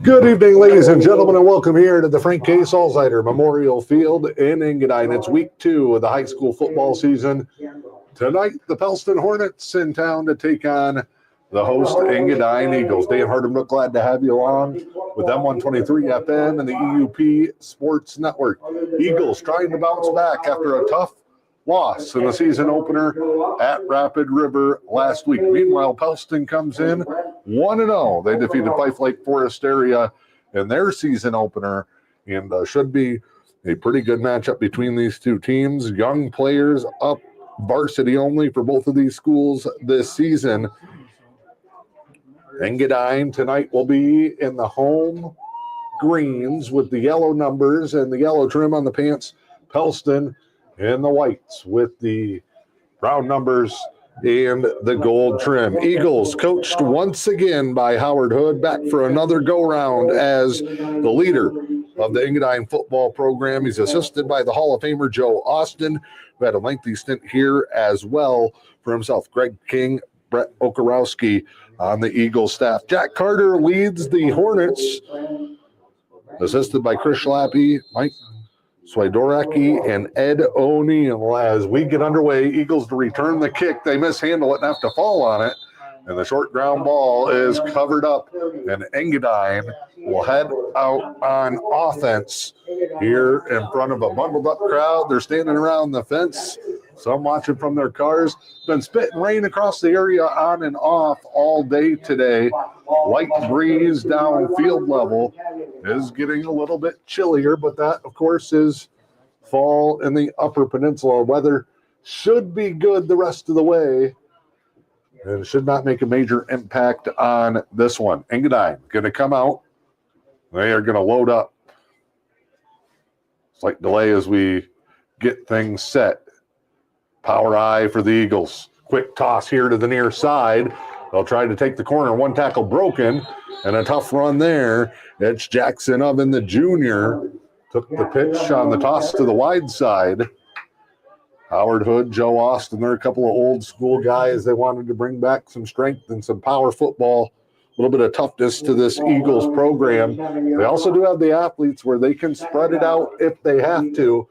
Good evening, ladies and gentlemen, and welcome here to the Frank K. Salzheimer Memorial Field in Engadine. It's week 2 of the high school football season. Tonight, the Pellston Hornets in town to take on the host Engadine Eagles. Dan Hardinbrooke, glad to have you along with M123 FM and the E.U.P Sports Network. Eagles trying to bounce back after a tough loss in the season opener at Rapid River last week. Meanwhile, Pellston comes in 1-0. They defeated Fife Lake Forest area in their season opener, and should be a pretty good matchup between these two teams. Young players up varsity only for both of these schools this season. Engadine tonight will be in the home greens with the yellow numbers and the yellow trim on the pants. Pellston in the whites with the brown numbers and the gold trim. Eagles coached once again by Howard Hood, back for another go-round as the leader of the Engadine football program. He's assisted by the Hall of Famer Joe Austin, who had a lengthy stint here as well for himself. Greg King, Brett Okarowski on the Eagles staff. Jack Carter leads the Hornets, assisted by Chris Schlappe, Mike Swidoraki, and Ed O'Neill. As we get underway, Eagles to return the kick. They mishandle it and have to fall on it. And the short ground ball is covered up. And Engadine will head out on offense here in front of a bundled up crowd. They're standing around the fence. Some watching from their cars. Been spit and rain across the area on and off all day today. Light breeze down field level is getting a little bit chillier, but that, of course, is fall in the upper peninsula. Weather should be good the rest of the way and should not make a major impact on this one. Engadine going to come out. They are going to load up. Slight delay as we get things set. Power I for the Eagles. Quick toss here to the near side. They'll try to take the corner. One tackle broken and a tough run there. It's Jackson Oven, the junior, took the pitch on the toss to the wide side. Howard Hood, Joe Austin, they're a couple of old school guys. They wanted to bring back some strength and some power football, a little bit of toughness to this Eagles program. They also do have the athletes where they can spread it out if they have to.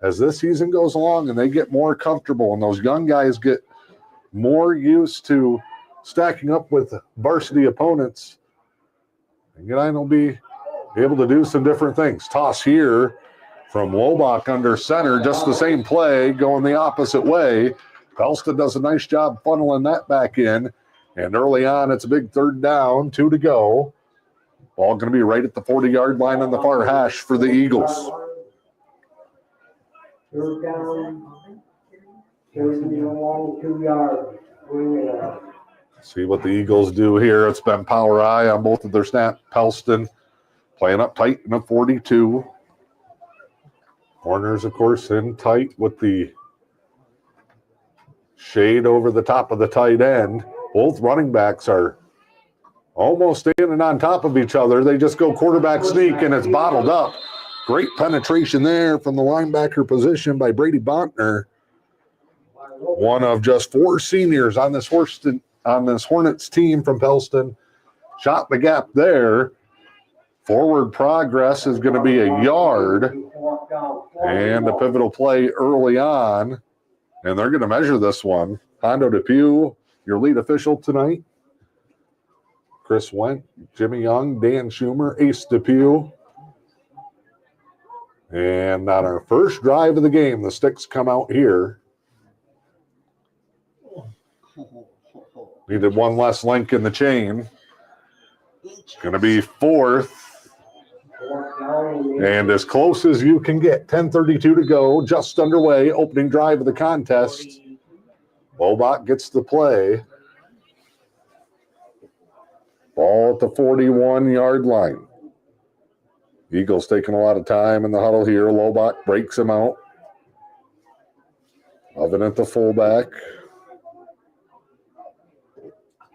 As this season goes along and they get more comfortable and those young guys get more used to stacking up with varsity opponents, Engadine will be able to do some different things. Toss here from Lobach under center, just the same play going the opposite way. Pellston does a nice job funneling that back in, and early on it's a big third down, 2 to go. Ball going to be right at the 40-yard line on the far hash for the Eagles. Third down, carrying along 2 yards. See what the Eagles do here. It's been power I on both of their snaps. Pellston playing up tight in a 42. Corners, of course, in tight with the shade over the top of the tight end. Both running backs are almost standing on top of each other. They just go quarterback sneak, and it's bottled up. Great penetration there from the linebacker position by Brady Bontner. One of just 4 seniors on this Hornets team from Pellston. Shot the gap there. Forward progress is going to be a yard. And a pivotal play early on. And they're going to measure this one. Hondo Depew, your lead official tonight. Chris Wendt, Jimmy Young, Dan Schumer, Ace Depew. And on our first drive of the game, the sticks come out here. Needed one less link in the chain. Going to be 4th. And as close as you can get. 10:32 to go, just underway. Opening drive of the contest. Lobach gets the play. Ball at the 41-yard line. Eagles taking a lot of time in the huddle here. Lobach breaks him out. Oven at the fullback.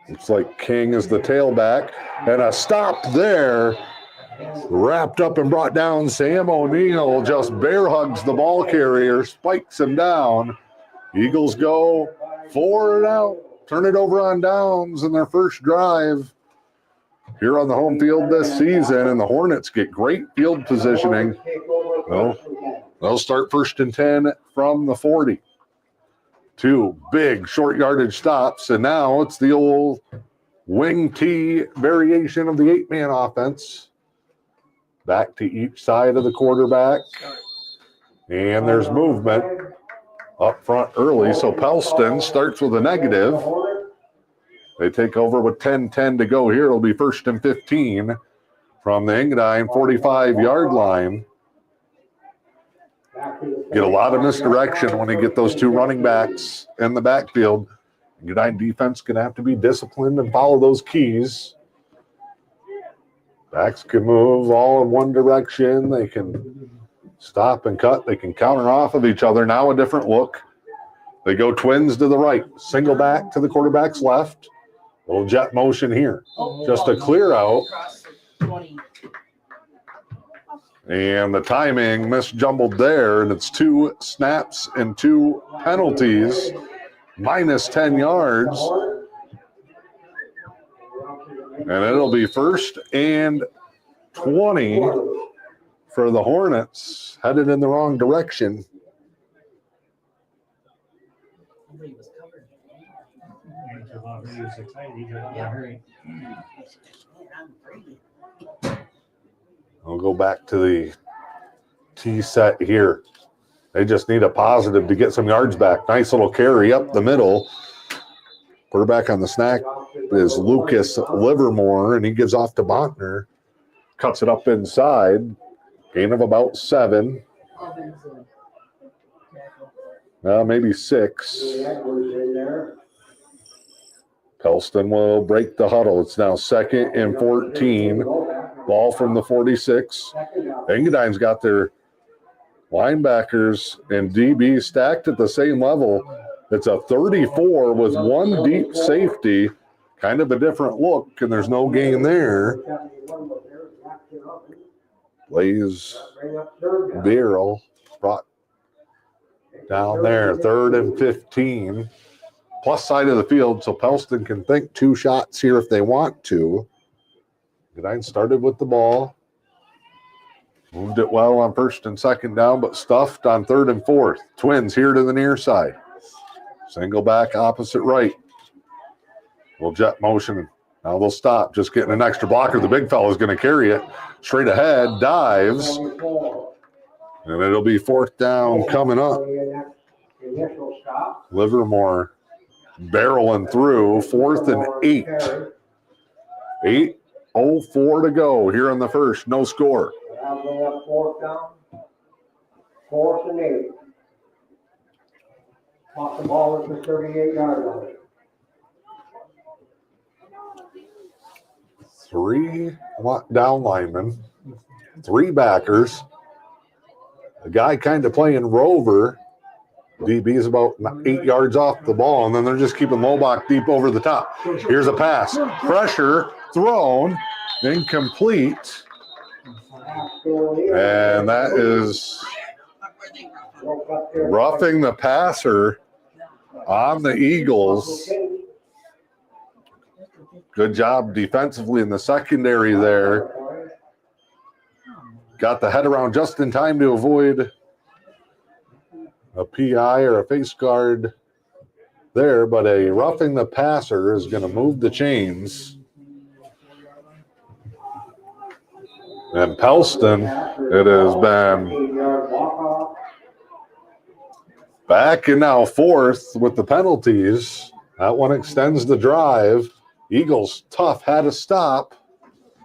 Looks like King is the tailback. And a stop there. Wrapped up and brought down. Sam O'Neill just bear hugs the ball carrier, spikes him down. Eagles go 4 and out. Turn it over on downs in their first drive here on the home field this season, and the Hornets get great field positioning. They'll start 1st and 10 from the 40. 2 big short yardage stops, and now it's the old wing T variation of the 8-man offense. Back to each side of the quarterback. And there's movement up front early. So Pellston starts with a negative. They take over with 10-10 to go here. It'll be 1st and 15 from the Engadine 45-yard line. Get a lot of misdirection when you get those 2 running backs in the backfield. Engadine defense going to have to be disciplined and follow those keys. Backs can move all in one direction. They can stop and cut. They can counter off of each other. Now a different look. They go twins to the right. Single back to the quarterback's left. Little jet motion here. Just a clear out. And the timing misjumbled there. And it's 2 snaps and 2 penalties. Minus 10 yards. And it'll be 1st and 20 for the Hornets, headed in the wrong direction. I'll go back to the T set here. They just need a positive to get some yards back. Nice little carry up the middle. Quarterback on the snack is Lucas Livermore, and he gives off to Bontner. Cuts it up inside. Gain of about 7. Maybe 6. Pellston will break the huddle. It's now 2nd and 14. Ball from the 46. Engadine's got their linebackers and DB stacked at the same level. It's a 34 with 1 deep safety. Kind of a different look, and there's no gain there. Blaze Beryl brought down there. 3rd and 15. Plus side of the field, so Pellston can think 2 shots here if they want to. Engadine started with the ball. Moved it well on 1st and 2nd down, but stuffed on 3rd and 4th. Twins here to the near side. Single back opposite right. Little jet motion. Now they'll stop. Just getting an extra blocker. The big fella's going to carry it. Straight ahead. Dives. And it'll be 4th down coming up. Livermore barreling through. 4th and 8. 8:04 to go here in the first. No score. 4th down. 4th and 8. Off the ball at the 38-yard line. 3 down linemen, 3 backers. A guy kind of playing rover. DB is about 8 yards off the ball, and then they're just keeping Lobach deep over the top. Here's a pass. Pressure, thrown, incomplete. And that is roughing the passer on the Eagles. Good job defensively in the secondary there. Got the head around just in time to avoid a PI or a face guard there, but a roughing the passer is going to move the chains. And Pellston, it has been back and now 4th with the penalties. That one extends the drive. Eagles tough, had to stop.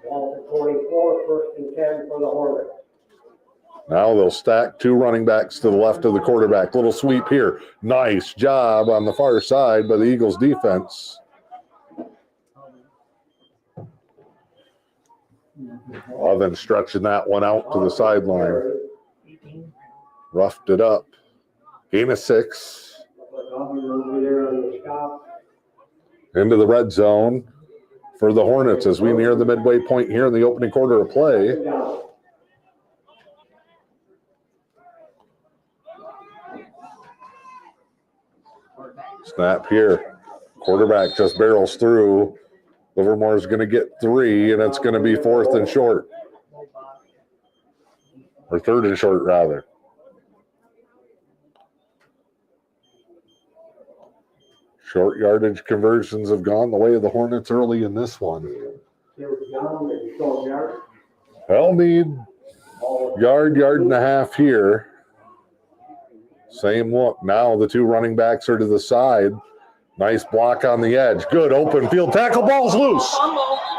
24, 1st and 10 for the Hornets. Now they'll stack 2 running backs to the left of the quarterback. Little sweep here. Nice job on the far side by the Eagles defense. Oven stretching that one out to the sideline. Roughed it up. Gain of 6. Into the red zone for the Hornets as we near the midway point here in the opening quarter of play. Snap here. Quarterback just barrels through. Livermore's going to get 3, and it's going to be 4th and short. Or 3rd and short, rather. Short yardage conversions have gone the way of the Hornets early in this one. They'll need yard and a half here. Same look. Now the 2 running backs are to the side. Nice block on the edge. Good open field tackle. Ball's loose.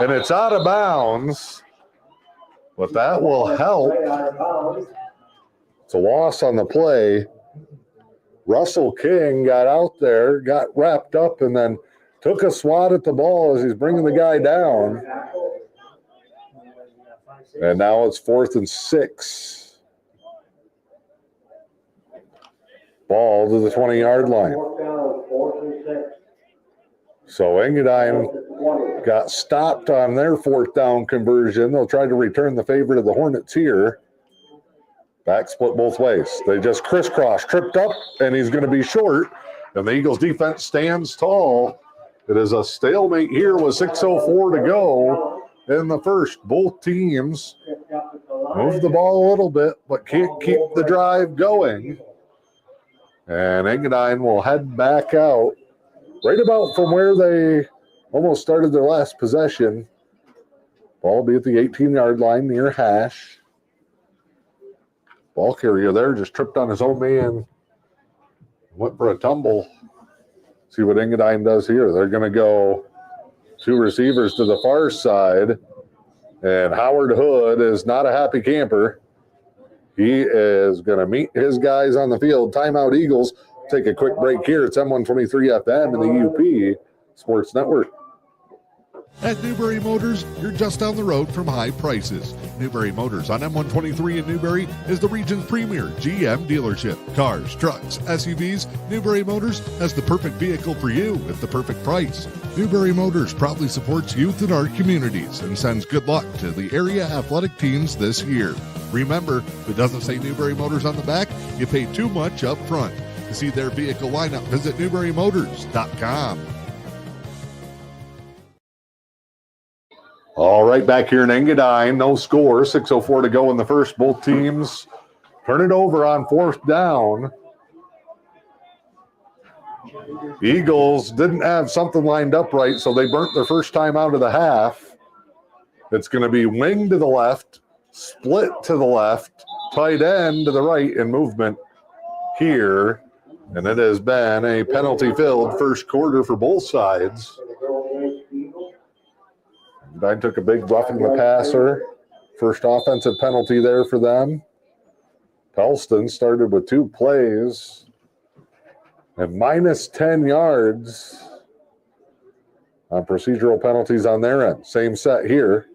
And it's out of bounds. But that will help. It's a loss on the play. Russell King got out there, got wrapped up, and then took a swat at the ball as he's bringing the guy down. And now it's 4th and 6. Ball to the 20-yard line. So Engadine got stopped on their 4th down conversion. They'll try to return the favorite of the Hornets here. Back split both ways. They just crisscross, tripped up, and he's going to be short. And the Eagles defense stands tall. It is a stalemate here with 6:04 to go in the first. Both teams move the ball a little bit, but can't keep the drive going. And Engadine will head back out right about from where they almost started their last possession. Ball will be at the 18-yard line near hash. Ball carrier there just tripped on his own man. Went for a tumble. See what Engadine does here. They're going to go 2 receivers to the far side. And Howard Hood is not a happy camper. He is going to meet his guys on the field. Timeout Eagles. Take a quick break here. It's M123 FM and the E.U.P Sports Network. At Newberry Motors, you're just down the road from high prices. Newberry Motors on M123 in Newberry is the region's premier GM dealership. Cars, trucks, SUVs, Newberry Motors has the perfect vehicle for you at the perfect price. Newberry Motors proudly supports youth in our communities and sends good luck to the area athletic teams this year. Remember, if it doesn't say Newberry Motors on the back, you pay too much up front. To see their vehicle lineup, visit NewberryMotors.com. All right, back here in Engadine, no score, 6:04 to go in the first. Both teams turn it over on 4th down. Eagles didn't have something lined up right, so they burnt their first time out of the half. It's going to be wing to the left, split to the left, tight end to the right, and movement here. And it has been a penalty-filled first quarter for both sides. Engadine took a big roughing the passer. First offensive penalty there for them. Pellston started with 2 plays and minus 10 yards on procedural penalties on their end. Same set here.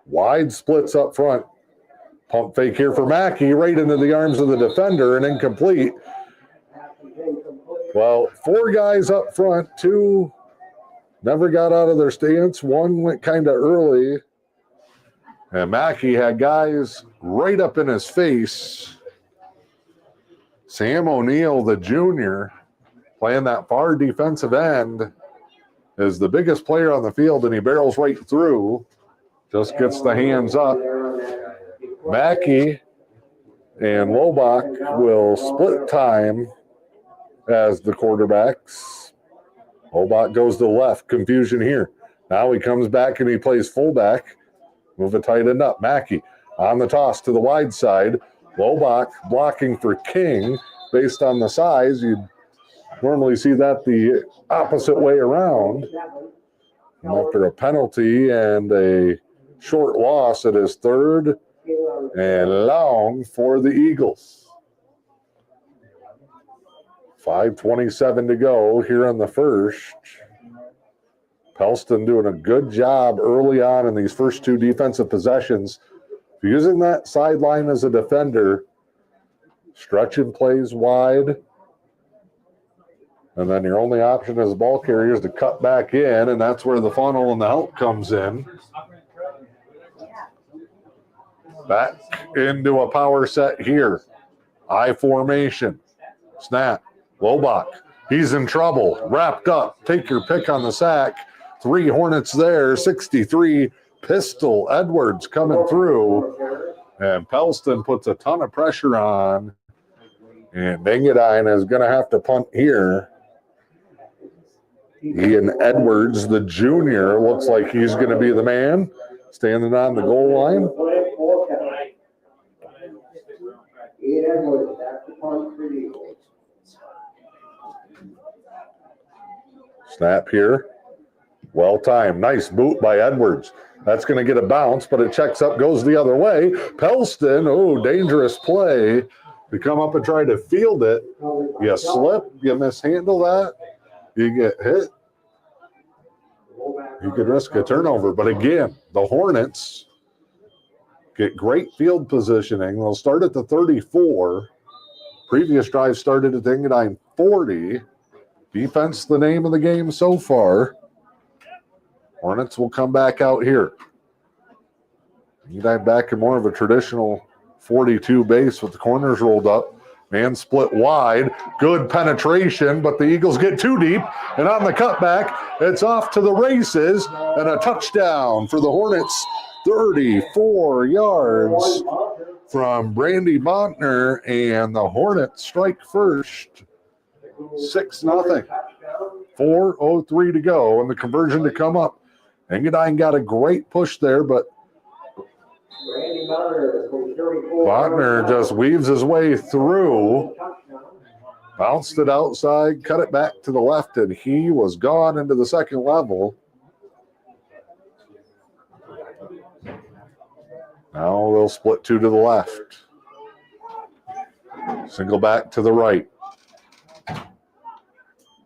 Wide splits up front. Pump fake here for Mackey, right into the arms of the defender and incomplete. Well, 4 guys up front, 2 never got out of their stance. 1 went kind of early. And Mackey had guys right up in his face. Sam O'Neill, the junior, playing that far defensive end, is the biggest player on the field, and he barrels right through. Just gets the hands up. Mackey and Lobach will split time as the quarterbacks. Lobach goes to the left. Confusion here. Now he comes back and he plays fullback. Move a tight end up. Mackey on the toss to the wide side. Lobach blocking for King based on the size. You'd normally see that the opposite way around. And after a penalty and a short loss, it is 3rd and long for the Eagles. 5:27 to go here in the first. Pellston doing a good job early on in these first 2 defensive possessions. Using that sideline as a defender, stretching plays wide. And then your only option as a ball carrier is to cut back in, and that's where the funnel and the help comes in. Back into a power set here. I formation. Snap. Lobach. He's in trouble. Wrapped up. Take your pick on the sack. 3 Hornets there, 63 Pistol. Edwards coming through. And Pellston puts a ton of pressure on. And Engadine is going to have to punt here. Ian Edwards, the junior, looks like he's going to be the man standing on the goal line. Ian Edwards, that's the punt for the Eagles. Snap here. Well timed. Nice boot by Edwards. That's going to get a bounce, but it checks up, goes the other way. Pellston, oh, dangerous play. You come up and try to field it. You slip, you mishandle that, you get hit. You could risk a turnover. But again, the Hornets get great field positioning. They'll start at the 34. Previous drive started at the Engadine 40. Defense, the name of the game so far. Hornets will come back out here. Engadine back in more of a traditional 42 base with the corners rolled up. Man split wide. Good penetration, but the Eagles get too deep. And on the cutback, it's off to the races. And a touchdown for the Hornets. 34 yards from Brandy Montner. And the Hornets strike first. 6-0. 4:03 to go. And the conversion to come up. Engadine got a great push there, but Montner just weaves his way through, bounced it outside, cut it back to the left, and he was gone into the second level. Now they'll split 2 to the left. Single back to the right.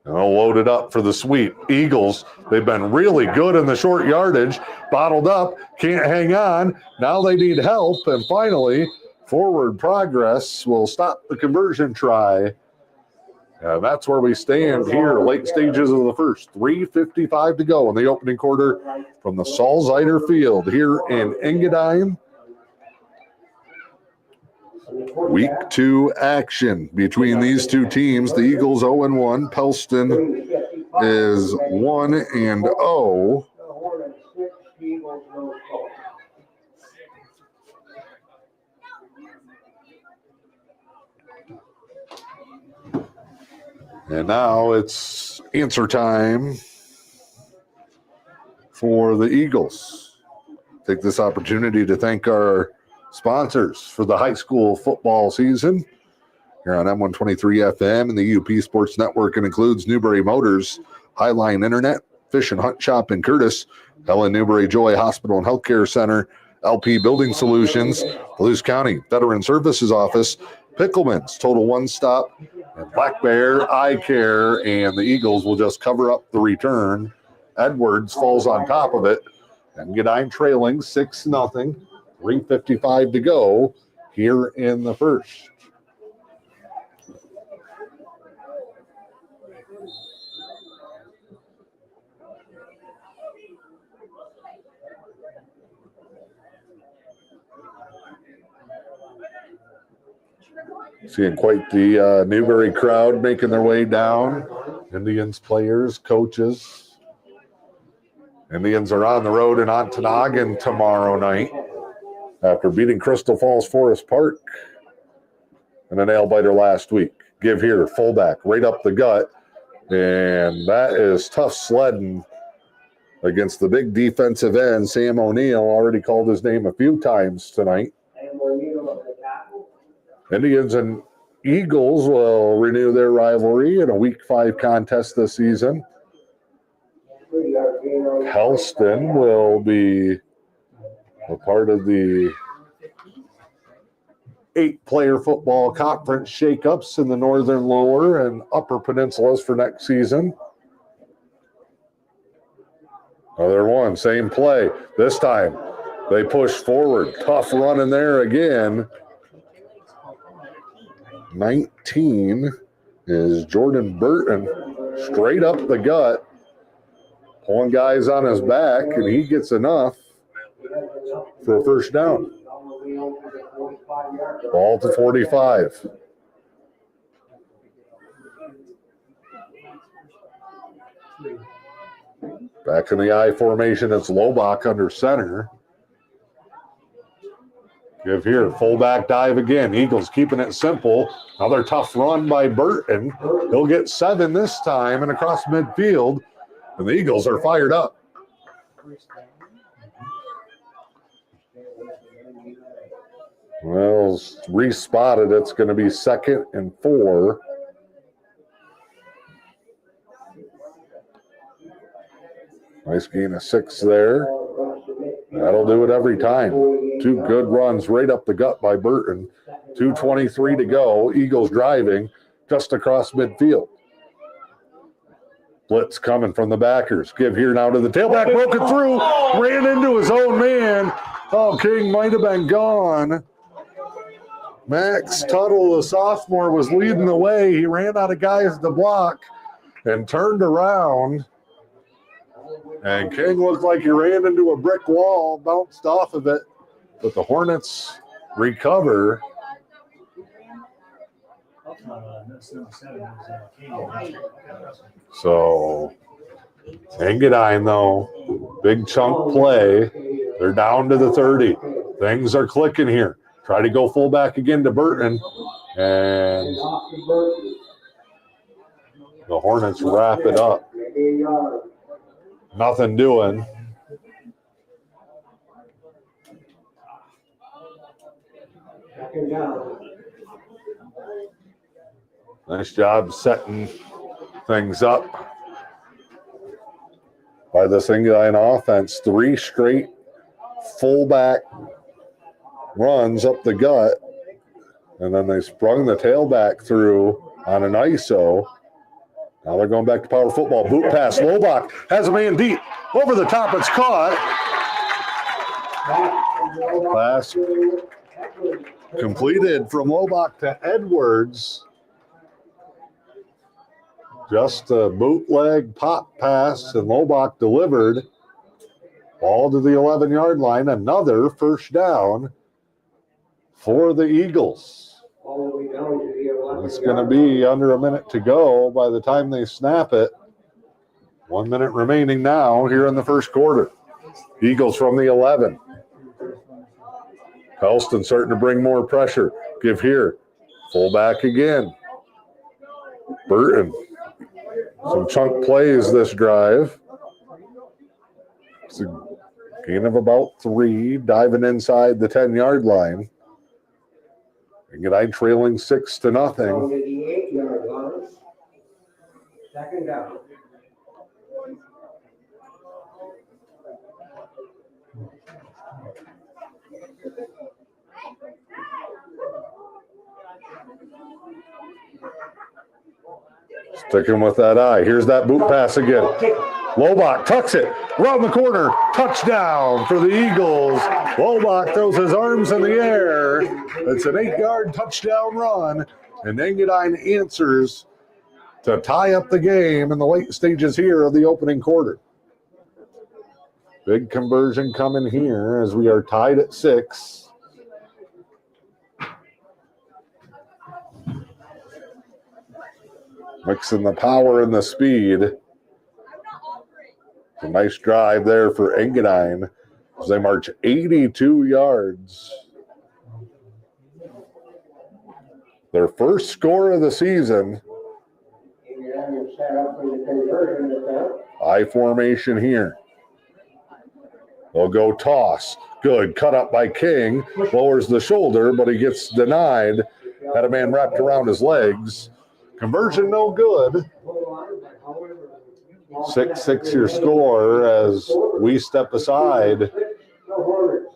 And they'll load it up for the sweep. Eagles, they've been really good in the short yardage. Bottled up, can't hang on. Now they need help. And finally, forward progress will stop the conversion try. And that's where we stand here, late stages of the first. 3:55 to go in the opening quarter from the Salzider Field here in Engadine. Week 2 action between these two teams. The Eagles 0-1. Pellston is 1-0. And now it's answer time for the Eagles. Take this opportunity to thank our sponsors for the high school football season here on M123 FM and the E.U.P Sports Network. It includes Newberry Motors, Highline Internet, Fish and Hunt Shop in Curtis, Helen Newberry Joy Hospital and Healthcare Center, LP Building Solutions, Duluth County Veteran Services Office, Pickleman's Total One Stop, and Black Bear Eye Care. And the Eagles will just cover up the return. Edwards falls on top of it. And Engadine trailing 6-0. 3:55 to go here in the first. Seeing quite the Newberry crowd making their way down. Indians players, coaches. Indians are on the road in Ontonagon tomorrow night after beating Crystal Falls Forest Park in a nail-biter last week. Give here, fullback, right up the gut. And that is tough sledding against the big defensive end. Sam O'Neill already called his name a few times tonight. Indians and Eagles will renew their rivalry in a Week 5 contest this season. Pellston will be a part of the 8-player football conference shakeups in the northern lower and upper peninsulas for next season. Another one, same play. This time they push forward. Tough run in there again. 19 is Jordan Burton. Straight up the gut. Pulling guys on his back, and he gets enough for a first down. Ball to 45. Back in the I formation, it's Lobach under center. Give here, fullback dive again. Eagles keeping it simple. Another tough run by Burton. He'll get 7 this time and across midfield. And the Eagles are fired up. Well, respotted. It's going to be 2nd and 4. Nice gain of 6 there. That'll do it every time. 2 good runs right up the gut by Burton. 2:23 to go. Eagles driving just across midfield. Blitz coming from the backers. Give here now to the tailback. Broke it through. Ran into his own man. Oh, King might have been gone. Max Tuttle, the sophomore, was leading the way. He ran out of guys to block and turned around. And King looked like he ran into a brick wall, bounced off of it. But the Hornets recover. So, Engadine, though, big chunk play. They're down to the 30. Things are clicking here. Try to go fullback again to Burton. And the Hornets wrap it up. Nothing doing. Nice job setting things up by this Engadine offense. 3 straight fullback runs up the gut, and then they sprung the tailback through on an ISO. Now they're going back to power football. Boot pass. Lobach has a man deep. Over the top. It's caught. Pass completed from Lobach to Edwards. Just a bootleg pop pass, and Lobach delivered. Ball to the 11-yard line. Another first down for the Eagles. It's going to be under a minute to go by the time they snap it. 1 minute remaining now here in the first quarter. Eagles from the 11. Pellston starting to bring more pressure. Give here. Fullback again. Burton. Some chunk plays this drive. It's a gain of about 3. Diving inside the 10-yard line. Engadine trailing 6-0. On the 8-yard line. 2nd down. Sticking with that eye. Here's that boot pass again. Lobach tucks it around the corner. Touchdown for the Eagles. Lobach throws his arms in the air. It's an 8-yard touchdown run. And Engadine answers to tie up the game in the late stages here of the opening quarter. Big conversion coming here as we are tied at 6. Mixing the power and the speed. It's a nice drive there for Engadine as they march 82 yards. Their first score of the season. I formation here. They'll go toss. Good. Cut up by King. Lowers the shoulder, but he gets denied. Had a man wrapped around his legs. Conversion no good. 6-6 your score as we step aside.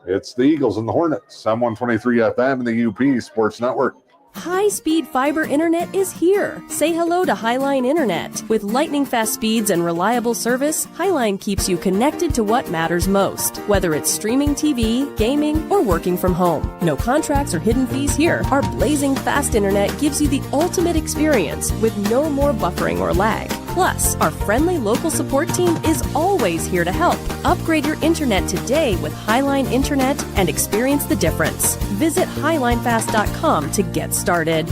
It's the Eagles and the Hornets. I'm 123 FM and the E.U.P Sports Network. High-speed fiber internet is here. Say hello to Highline Internet. With lightning-fast speeds and reliable service, Highline keeps you connected to what matters most. Whether it's streaming TV, gaming, or working from home. No contracts or hidden fees here. Our blazing fast internet gives you the ultimate experience with no more buffering or lag. Plus, our friendly local support team is always here to help. Upgrade your internet today with Highline Internet and experience the difference. Visit highlinefast.com to get started.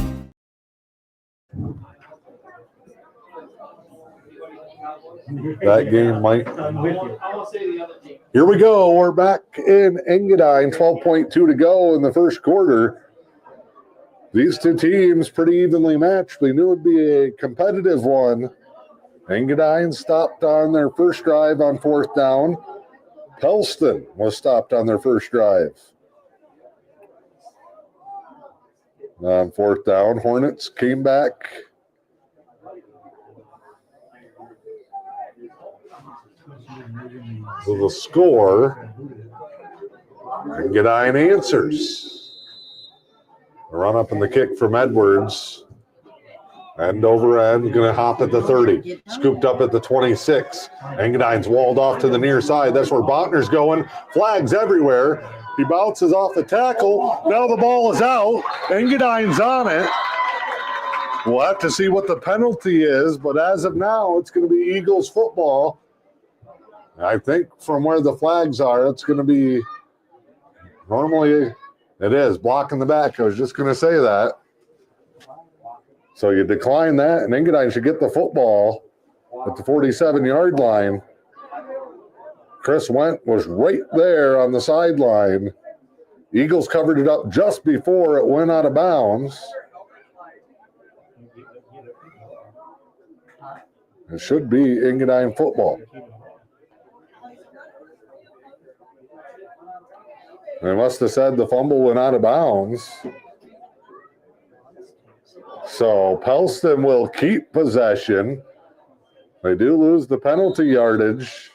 that game might. I'm with you. I will say the other team. Here we go. We're back in Engadine. 12.2 to go in the first quarter. These two teams pretty evenly matched. We knew it'd be a competitive one. Engadine stopped on their first drive on fourth down. Pellston was stopped on their first drive. On fourth down, Hornets came back. So the score, Engadine answers. A run up in the kick from Edwards. End over end, going to hop at the 30. Scooped up at the 26. Engadine's walled off to the near side. That's where Botner's going. Flags everywhere. He bounces off the tackle. Now the ball is out. Engadine's on it. We'll have to see what the penalty is, but as of now, it's going to be Eagles football. I think from where the flags are, it's going to be normally it is blocking the back. I was just going to say that. So you decline that, and Engadine should get the football at the 47-yard line. Chris Went was right there on the sideline. Eagles covered it up just before it went out of bounds. It should be Engadine football. They must have said the fumble went out of bounds. So Pellston will keep possession. They do lose the penalty yardage.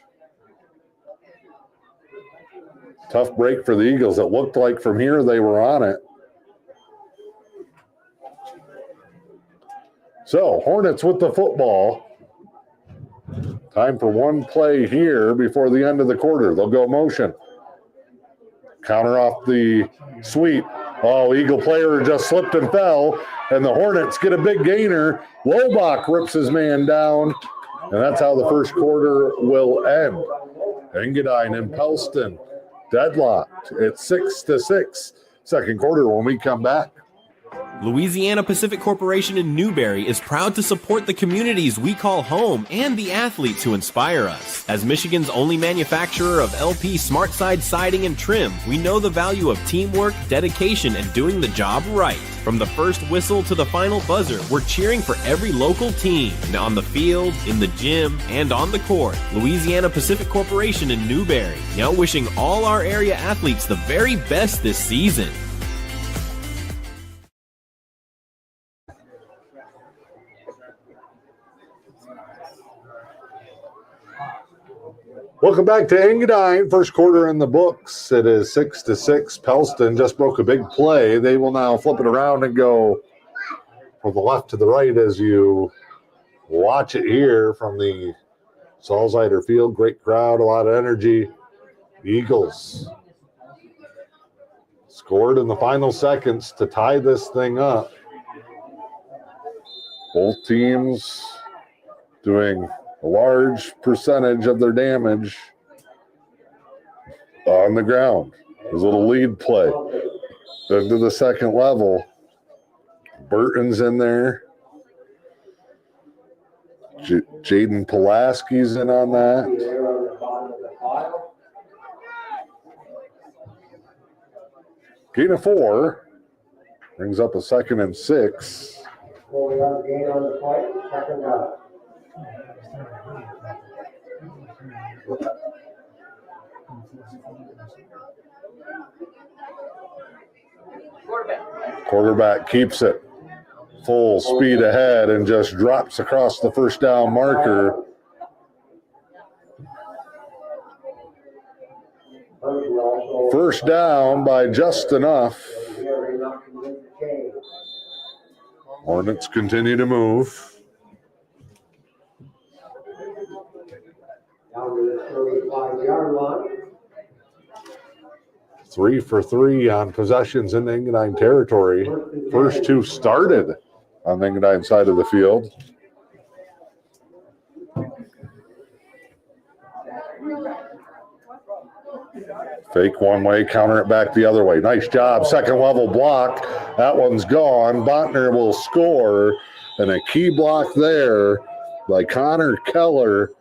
Tough break for the Eagles. It looked like from here they were on it. So Hornets with the football. Time for one play here before the end of the quarter. They'll go motion. Counter off the sweep. Oh, Eagle player just slipped and fell, and the Hornets get a big gainer. Lobach rips his man down, and that's how the first quarter will end. Engadine and Pellston deadlocked at 6-6. Second quarter when we come back. Louisiana Pacific Corporation in Newberry is proud to support the communities we call home and the athletes who inspire us. As Michigan's only manufacturer of LP SmartSide siding and trim, we know the value of teamwork, dedication, and doing the job right. From the first whistle to the final buzzer, we're cheering for every local team. On the field, in the gym, and on the court. Louisiana Pacific Corporation in Newberry. Now wishing all our area athletes the very best this season. Welcome back to Engadine. First quarter in the books. It is 6-6. Pellston just broke a big play. They will now flip it around and go from the left to the right as you watch it here from the Salzider Field. Great crowd, a lot of energy. The Eagles scored in the final seconds to tie this thing up. Both teams doing a large percentage of their damage on the ground. There's a little lead play into the second level. Burton's in there. Jaden Pulaski's in on that. Gain of 4. Brings up a 2nd and 6. We have a gain on the play, second down. Quarterback keeps it full speed ahead and just drops across the first down marker. First down by just enough. Hornets continue to move. Down to the 35-yard line. 3 for 3 on possessions in the Engadine territory. First 2 started on the Engadine side of the field. Fake one way, counter it back the other way. Nice job. Second level block. That one's gone. Botner will score. And a key block there by Connor Keller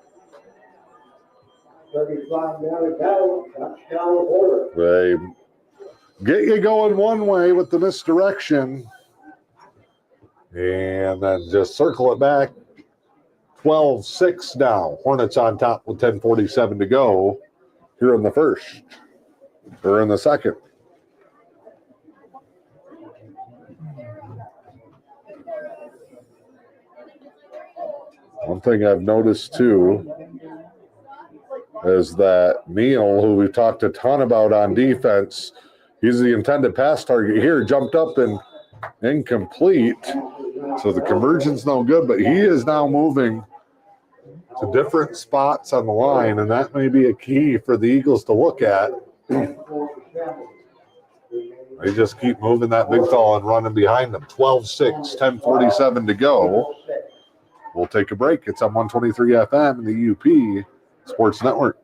35 yards out, touchdown Horner. They get you going one way with the misdirection and then just circle it back. 12-6 now. Hornets on top with 10:47 to go here in the first, or in the second. One thing I've noticed too is that Neal, who we've talked a ton about on defense, he's the intended pass target here, jumped up and incomplete. So the conversion's no good, but he is now moving to different spots on the line, and that may be a key for the Eagles to look at. They just keep moving that big fella and running behind them. 12-6, 10:47 to go. We'll take a break. It's on 123 FM and the E.U.P Sports Network.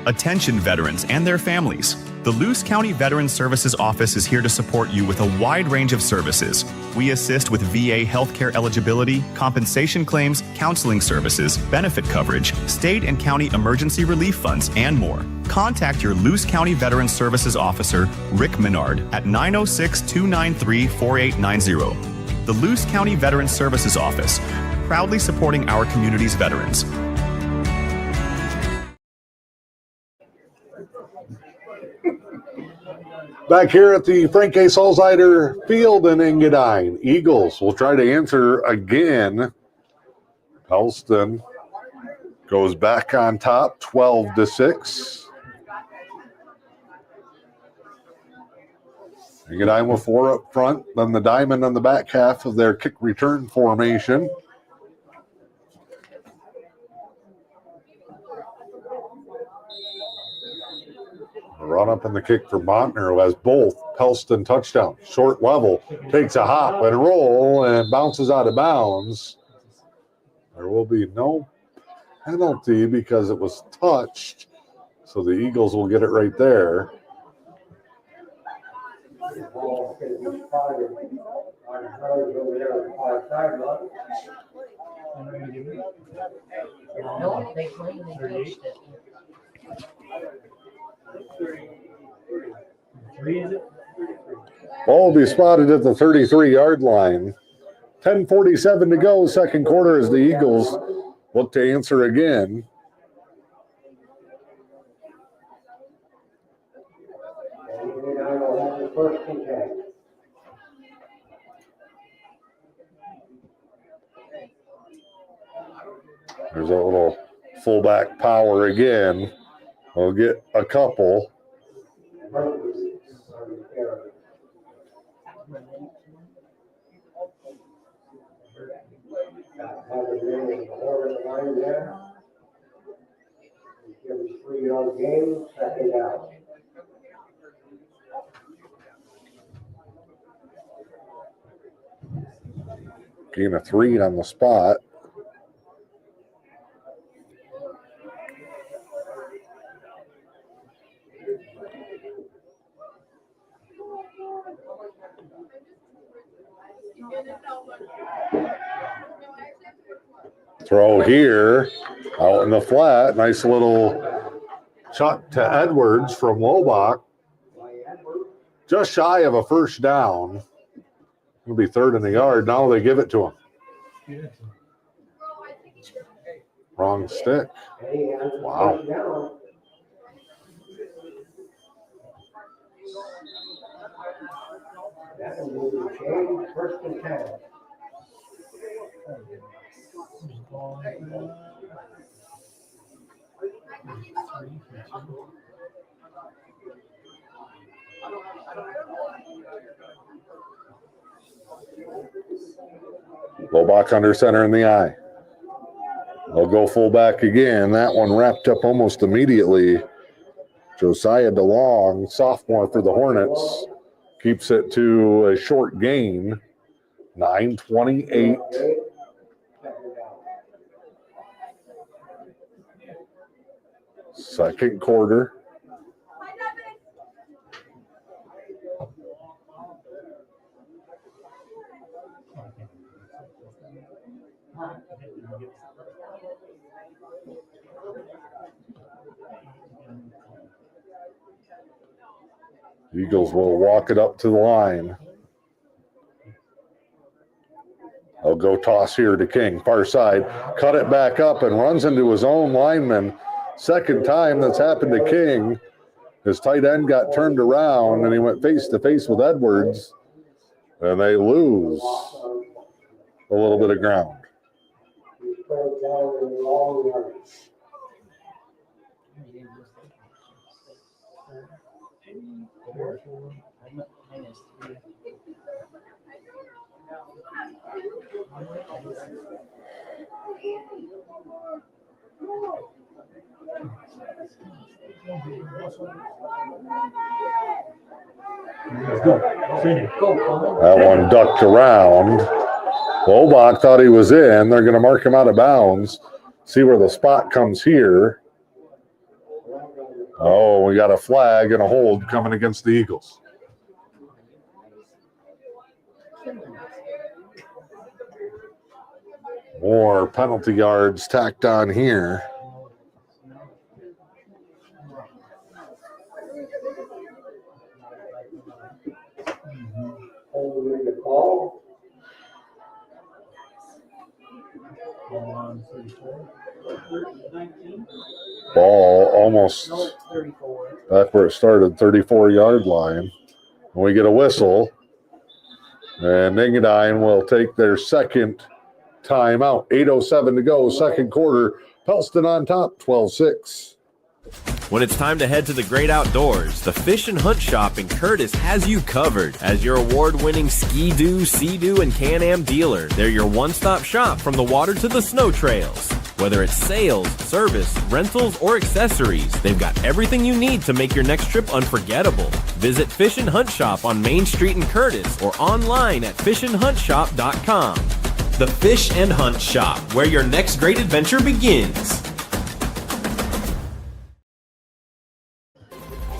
Attention veterans and their families. The Luce County Veterans Services Office is here to support you with a wide range of services. We assist with VA healthcare eligibility, compensation claims, counseling services, benefit coverage, state and county emergency relief funds, and more. Contact your Luce County Veterans Services Officer, Rick Menard, at 906-293-4890. The Luce County Veterans Services Office, proudly supporting our community's veterans. Back here at the Frank A. Salzheimer Field in Engadine, Eagles will try to answer again. Pellston goes back on top, 12-6. Engadine with 4 up front, then the diamond on the back half of their kick return formation. Run up in the kick for Montner, who has both Pellston touchdowns. Short level, takes a hop and roll and bounces out of bounds. There will be no penalty because it was touched, so the Eagles will get it right there. No, they claim they touched it. Ball will be spotted at the 33-yard line. 10:47 to go, second quarter, as the Eagles look to answer again. There's a little fullback power again. We'll get a couple. Gain of 3 on the spot. Throw here, out in the flat. Nice little chuck to Edwards from Lobach. Just shy of a first down. It'll be 3rd in the yard. Now they give it to him. Wrong stick. Wow. First and 10. Lobach under center in the eye. They'll go fullback again. That one wrapped up almost immediately. Josiah DeLong, sophomore for the Hornets, keeps it to a short gain. 9:28. Second quarter. Eagles will walk it up to the line. They'll go toss here to King, far side. Cut it back up and runs into his own lineman. Second time that's happened to King. His tight end got turned around and he went face to face with Edwards. And they lose a little bit of ground. That one ducked around. Lobach thought he was in. They're going to mark him out of bounds. See where the spot comes here. Oh, we got a flag and a hold coming against the Eagles. More penalty yards tacked on here. Ball almost back where it started, 34-yard line. And we get a whistle. And Engadine will take their second timeout. 8:07 to go, second quarter. Pellston on top, 12-6. When it's time to head to the great outdoors, the Fish and Hunt Shop in Curtis has you covered. As your award-winning Ski-Doo, Sea-Doo, and Can-Am dealer, they're your one-stop shop from the water to the snow trails. Whether it's sales, service, rentals, or accessories, they've got everything you need to make your next trip unforgettable. Visit Fish and Hunt Shop on Main Street in Curtis or online at fishandhuntshop.com. The Fish and Hunt Shop, where your next great adventure begins.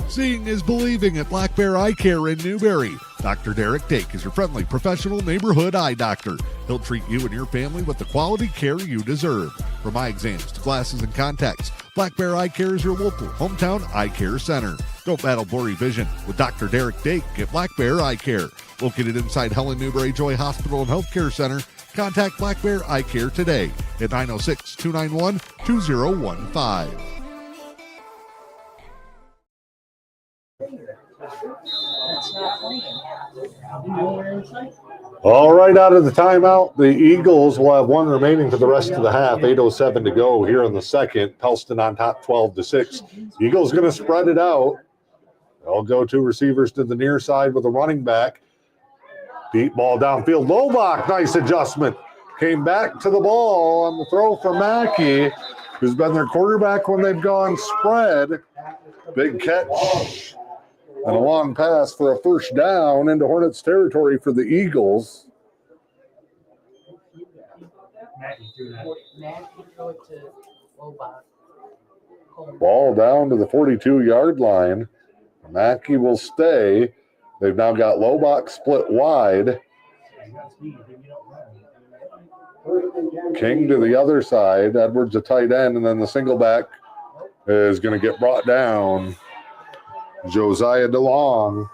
Seeing is believing at Black Bear Eye Care in Newberry. Dr. Derek Dake is your friendly professional neighborhood eye doctor. He'll treat you and your family with the quality care you deserve. From eye exams to glasses and contacts, Black Bear Eye Care is your local hometown eye care center. Don't battle blurry vision with Dr. Derek Dake at Black Bear Eye Care. Located inside Helen Newberry Joy Hospital and Healthcare Center, contact Black Bear Eye Care today at 906-291-2015. All right, out of the timeout, the Eagles will have one remaining for the rest of the half. 8:07 to go here in the second. Pellston on top, 12-6. Eagles going to spread it out. They'll go two receivers to the near side with a running back. Deep ball downfield. Lobach, nice adjustment. Came back to the ball on the throw from Mackey, who's been their quarterback when they've gone spread. Big catch. And a long pass for a first down into Hornets territory for the Eagles. Ball down to the 42-yard line. Mackey will stay. They've now got Lobach split wide. King to the other side. Edwards a tight end, and then the single back is going to get brought down. Josiah DeLong.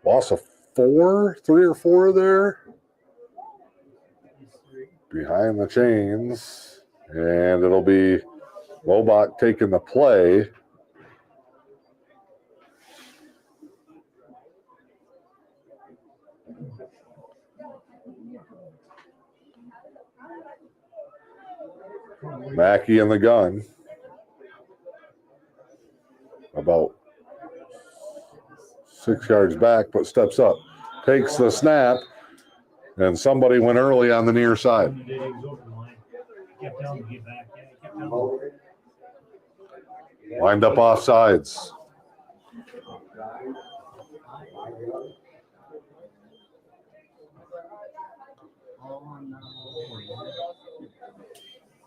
Loss of 3 or 4 there. Behind the chains. And it'll be Lobach taking the play. Mackey in the gun. About 6 yards back, but steps up. Takes the snap, and somebody went early on the near side. Lined up off sides.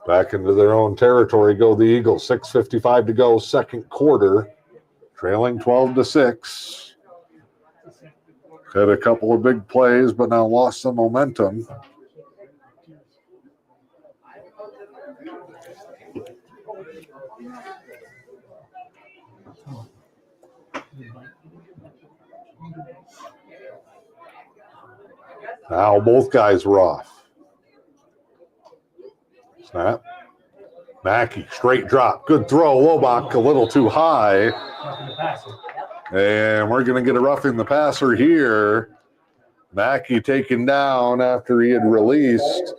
Back into their own territory go the Eagles. 6:55 to go, second quarter. Trailing 12-6. Had a couple of big plays, but now lost some momentum. Now both guys were off. Snap. Mackey, straight drop. Good throw. Lobach a little too high. And we're going to get a roughing the passer here. Mackey taken down after he had released.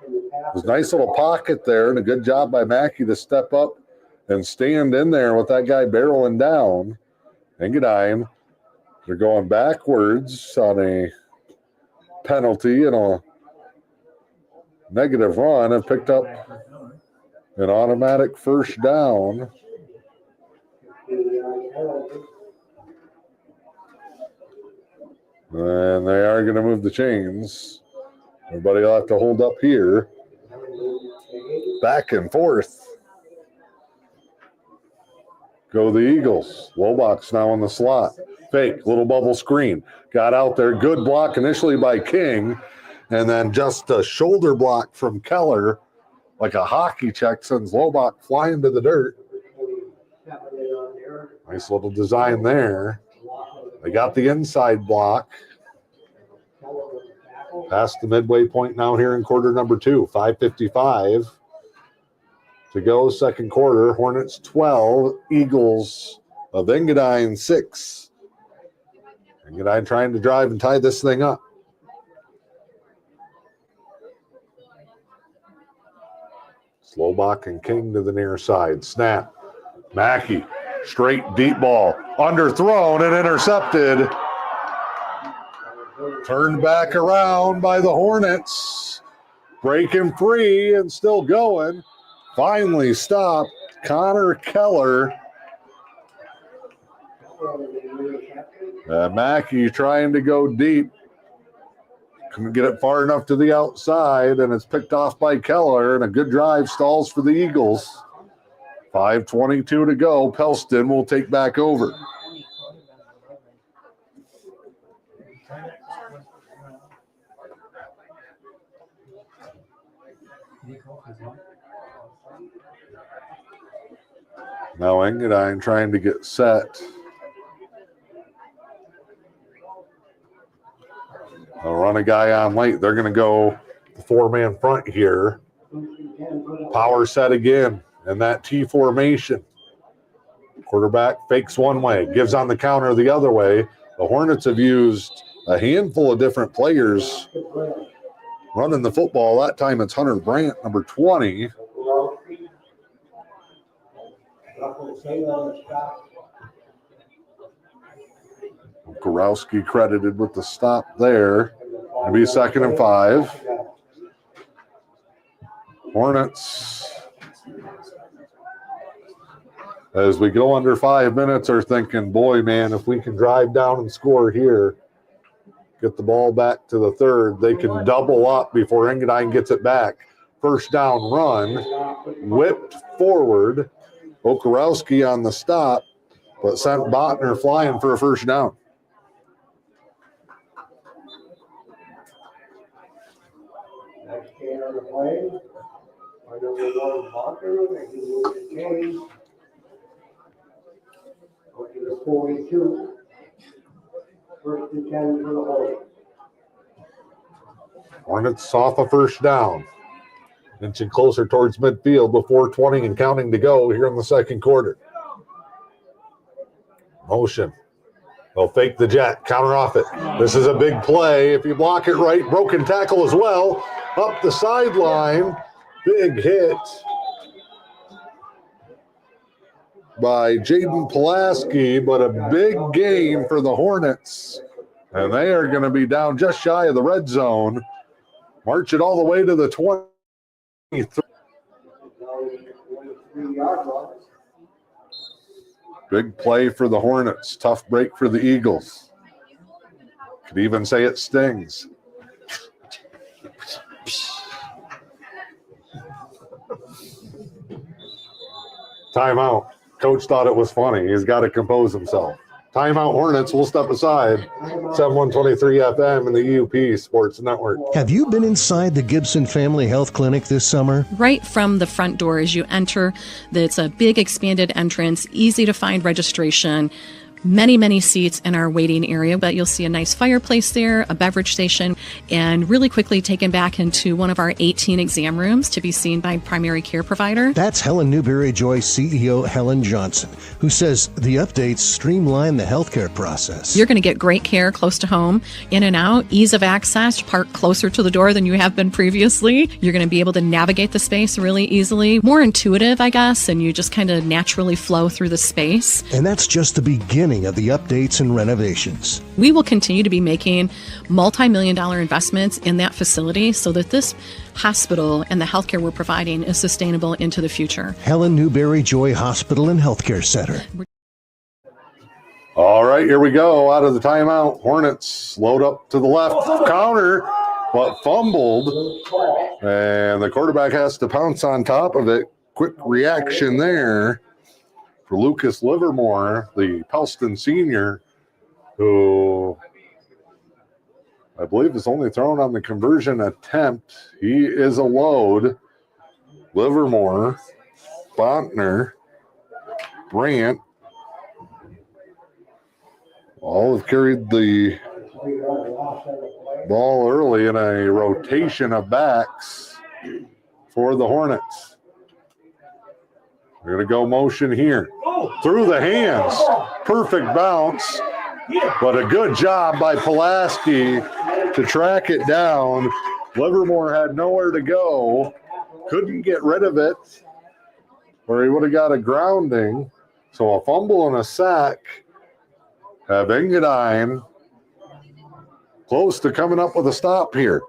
It was a nice little pocket there, and a good job by Mackey to step up and stand in there with that guy barreling down. Engadine, they're going backwards on a penalty and a negative run and picked up an automatic first down. And they are going to move the chains. Everybody will have to hold up here. Back and forth. Go the Eagles. Lobach's now in the slot. Fake, little bubble screen. Got out there. Good block initially by King. And then just a shoulder block from Keller, like a hockey check, sends Lobach flying to the dirt. Nice little design there. They got the inside block. Past the midway point now here in quarter number 2. 5:55 to go, second quarter. Hornets 12, Eagles of Engadine 6. Engadine trying to drive and tie this thing up. Lobach and King to the near side. Snap. Mackey, straight deep ball. Underthrown and intercepted. Turned back around by the Hornets. Breaking free and still going. Finally stopped. Connor Keller. Mackey trying to go deep. Couldn't get it far enough to the outside, and it's picked off by Keller, and a good drive stalls for the Eagles. 5:22 to go. Pellston will take back over. Now Engadine trying to get set. They'll run a guy on late. They're going to go the four-man front here. Power set again in that T formation. Quarterback fakes one way, gives on the counter the other way. The Hornets have used a handful of different players running the football. That time it's Hunter Brandt, number 20. Gorowski credited with the stop there. It'll be 2nd and 5. Hornets, as we go under 5 minutes, are thinking, boy, man, if we can drive down and score here, get the ball back to the 3rd, they can double up before Engadine gets it back. First down run, whipped forward. Okarowski on the stop, but sent Botner flying for a first down. Next game on the play. I know we're going Botner, they can move the chains. Go to the 42. 1st and 10 for the Hornets. Hornets off a first down. Inching closer towards midfield before 20 and counting to go here in the second quarter. Motion. They'll fake the jet, counter off it. This is a big play. If you block it right, broken tackle as well. Up the sideline. Big hit by Jaden Pulaski, but a big game for the Hornets. And they are going to be down just shy of the red zone. March it all the way to the 20. Big play for the Hornets. Tough break for the Eagles. Could even say it stings. Timeout. Coach thought it was funny. He's got to compose himself. Timeout Hornets will step aside. 7123 FM and the E.U.P Sports Network. Have you been inside the Gibson Family Health Clinic this summer? Right from the front door as you enter, it's a big expanded entrance, easy to find registration. Many seats in our waiting area, but you'll see a nice fireplace there, a beverage station, and really quickly taken back into one of our 18 exam rooms to be seen by primary care provider. That's Helen Newberry-Joy CEO Helen Johnson, who says the updates streamline the healthcare process. You're going to get great care close to home, in and out, ease of access, park closer to the door than you have been previously. You're going to be able to navigate the space really easily, more intuitive, I guess, and you just kind of naturally flow through the space. And that's just the beginning of the updates and renovations. We will continue to be making multi-million-dollar investments in that facility so that this hospital and the healthcare we're providing is sustainable into the future. Helen Newberry-Joy Hospital and Healthcare Center. All right, here we go. Out of the timeout, Hornets load up to the left. Counter, but fumbled. And the quarterback has to pounce on top of it. Quick reaction there for Lucas Livermore, the Pellston senior, who I believe is only thrown on the conversion attempt. He is a load. Livermore, Bontner, Brandt, all have carried the ball early in a rotation of backs for the Hornets. We're going to go motion here. Through the hands. Perfect bounce. But a good job by Pulaski to track it down. Livermore had nowhere to go. Couldn't get rid of it, or he would have got a grounding. So a fumble and a sack. Have Engadine close to coming up with a stop here.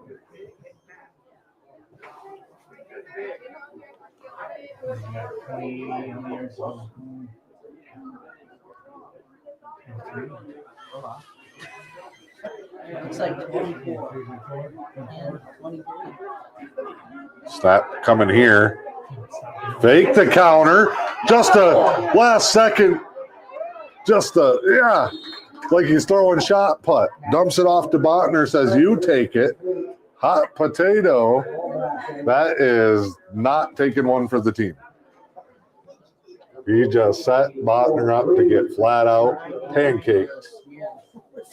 Looks like 24 and 23. Snap coming here. Fake the counter. Just a last second. Like he's throwing shot put. Dumps it off to Bontner, says, you take it. Hot potato. That is not taking one for the team. He just set Bontner up to get flat out pancaked.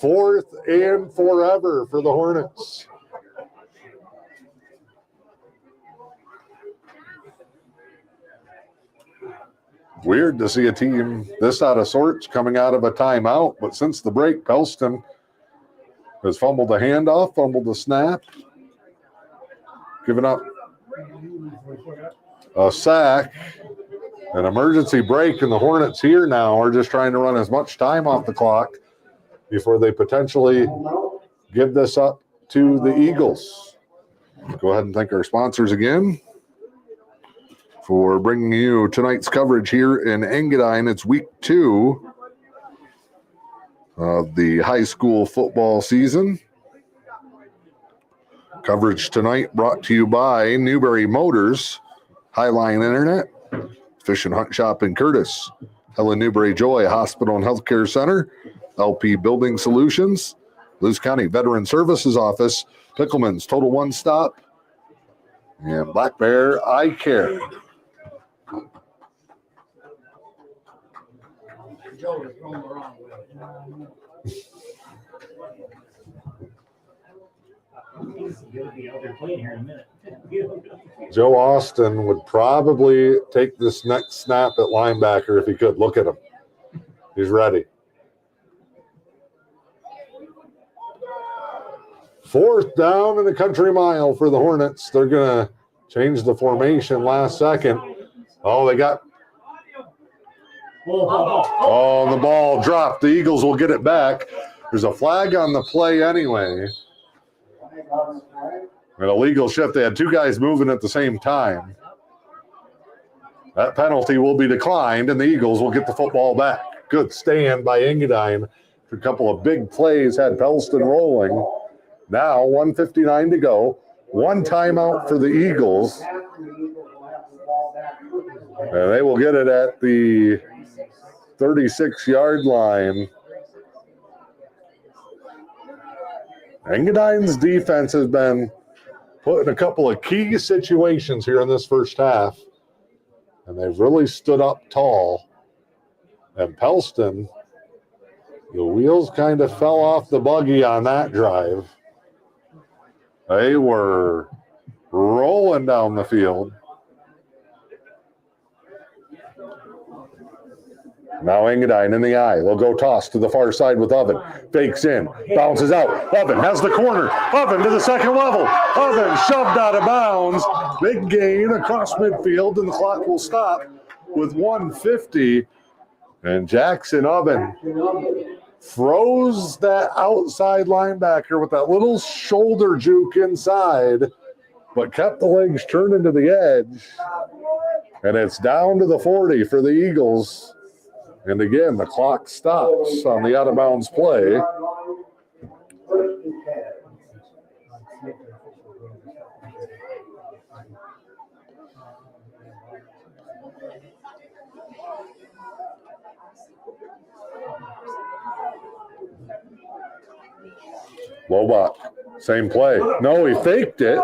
4th and forever for the Hornets. Weird to see a team this out of sorts coming out of a timeout, but since the break, Pellston has fumbled the handoff, fumbled the snap, given up a sack, an emergency break, and the Hornets here now are just trying to run as much time off the clock before they potentially give this up to the Eagles. Go ahead and thank our sponsors again for bringing you tonight's coverage here in Engadine. It's week 2 of the high school football season. Coverage tonight brought to you by Newberry Motors, Highline Internet, Fish and Hunt Shop in Curtis, Helen Newberry-Joy Hospital and Healthcare Center, LP Building Solutions, Lewis County Veteran Services Office, Pickleman's Total One Stop, and Black Bear Eye Care. Joe is going the wrong way. Joe Austin would probably take this next snap at linebacker if he could. Look at him. He's ready. 4th down in the country mile for the Hornets. They're going to change the formation last second. Oh, they got... Oh, the ball dropped. The Eagles will get it back. There's a flag on the play anyway. An illegal shift. They had 2 guys moving at the same time. That penalty will be declined, and the Eagles will get the football back. Good stand by Engadine. A couple of big plays had Pellston rolling. Now 1:59 to go. 1 timeout for the Eagles. And they will get it at the 36-yard line. Engadine's defense has been put in a couple of key situations here in this first half, and they've really stood up tall. And Pellston, the wheels kind of fell off the buggy on that drive. They were rolling down the field. Now Engadine in the eye. They'll go toss to the far side with Oven. Fakes in. Bounces out. Oven has the corner. Oven to the second level. Oven shoved out of bounds. Big gain across midfield, and the clock will stop with 1:50. And Jackson Oven froze that outside linebacker with that little shoulder juke inside, but kept the legs turned into the edge. And it's down to the 40 for the Eagles. And again, the clock stops on the out-of-bounds play. Lobach, same play. No, he faked it.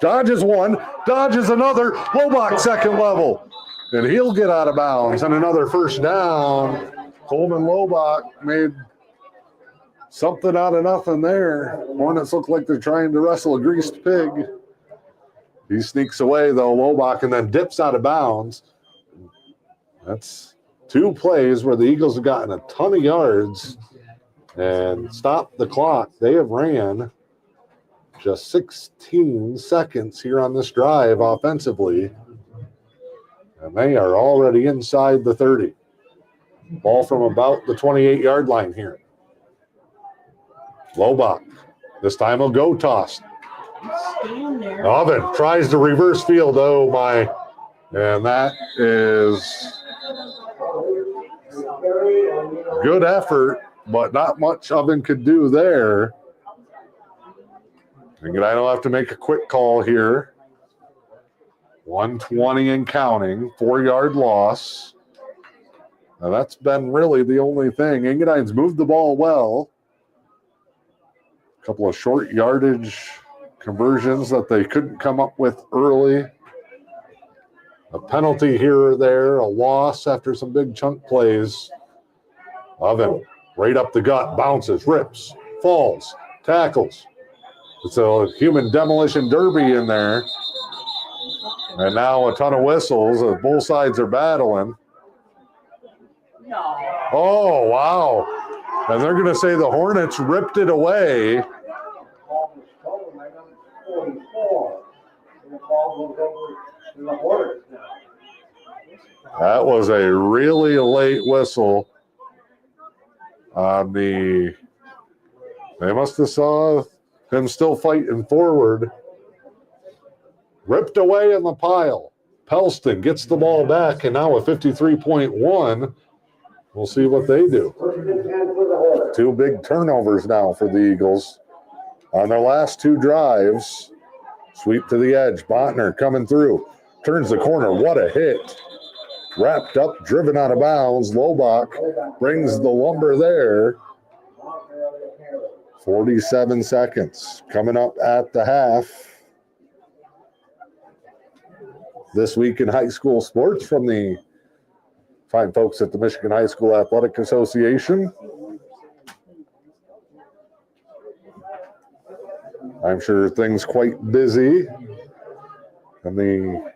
Dodges one, dodges another. Lobach second level. And he'll get out of bounds. And another first down. Coleman Lobach made something out of nothing there. Hornets look like they're trying to wrestle a greased pig. He sneaks away, though, Lobach, and then dips out of bounds. That's two plays where the Eagles have gotten a ton of yards and stopped the clock. They have ran just 16 seconds here on this drive offensively. And they are already inside the 30. Ball from about the 28-yard line here. Lobach. This time he'll go toss. Oven tries to reverse field. Oh, my. And that is good effort, but not much Oven could do there. And I don't have to make a quick call here. 120 and counting, 4-yard loss. Now that's been really the only thing. Engadine's moved the ball well. A couple of short yardage conversions that they couldn't come up with early. A penalty here or there, a loss after some big chunk plays. Oven right up the gut, bounces, rips, falls, tackles. It's a human demolition derby in there. And now a ton of whistles as both sides are battling. Oh, wow. And they're going to say the Hornets ripped it away. That was a really late whistle on the... They must have saw him still fighting forward. Ripped away in the pile. Pellston gets the ball back, and now a 53.1. We'll see what they do. Two big turnovers now for the Eagles. On their last two drives, sweep to the edge. Botner coming through. Turns the corner. What a hit. Wrapped up, driven out of bounds. Lobach brings the lumber there. 47 seconds coming up at the half. This week in high school sports from the fine folks at the Michigan High School Athletic Association. I'm sure things quite busy in the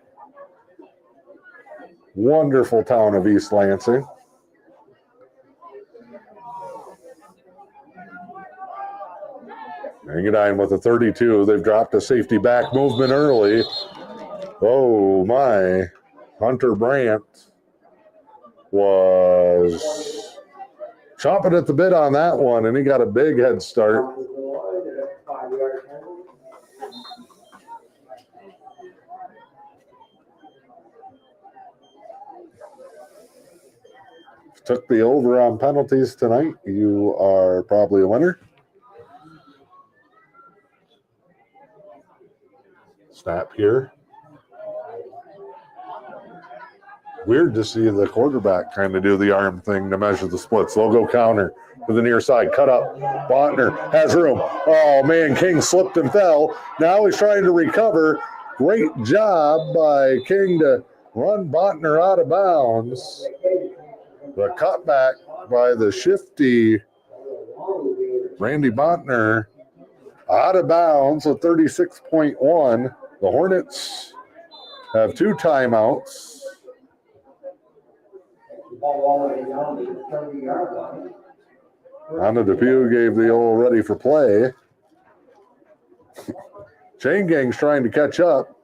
wonderful town of East Lansing. Engadine with a 32. They've dropped a safety back movement early. Oh, my. Hunter Brandt was chomping at the bit on that one, and he got a big head start. Took the over on penalties tonight. You are probably a winner. Snap here. Weird to see the quarterback kind of do the arm thing to measure the splits. They'll go counter to the near side. Cut up. Botner has room. Oh, man, King slipped and fell. Now he's trying to recover. Great job by King to run Botner out of bounds. The cutback by the shifty Randy Botner out of bounds at 36.1. The Hornets have 2 timeouts. Anna Depew gave the old ready for play. Chain Gang's trying to catch up.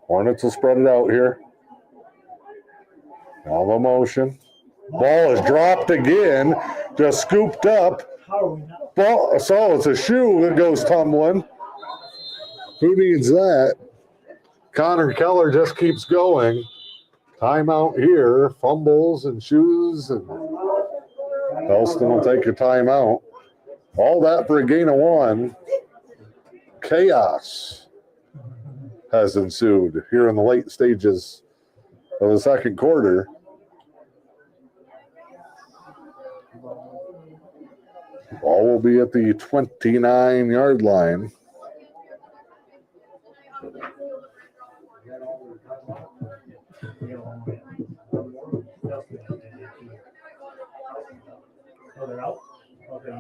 Hornets will spread it out here. All the motion. Ball is dropped again. Just scooped up. Ball, so it's a shoe that goes tumbling. Who needs that? Connor Keller just keeps going. Timeout here. Fumbles and shoes. And Pellston will take a timeout. All that for a gain of 1. Chaos has ensued here in the late stages of the second quarter. Ball will be at the 29-yard line. Oh, they're out? Okay,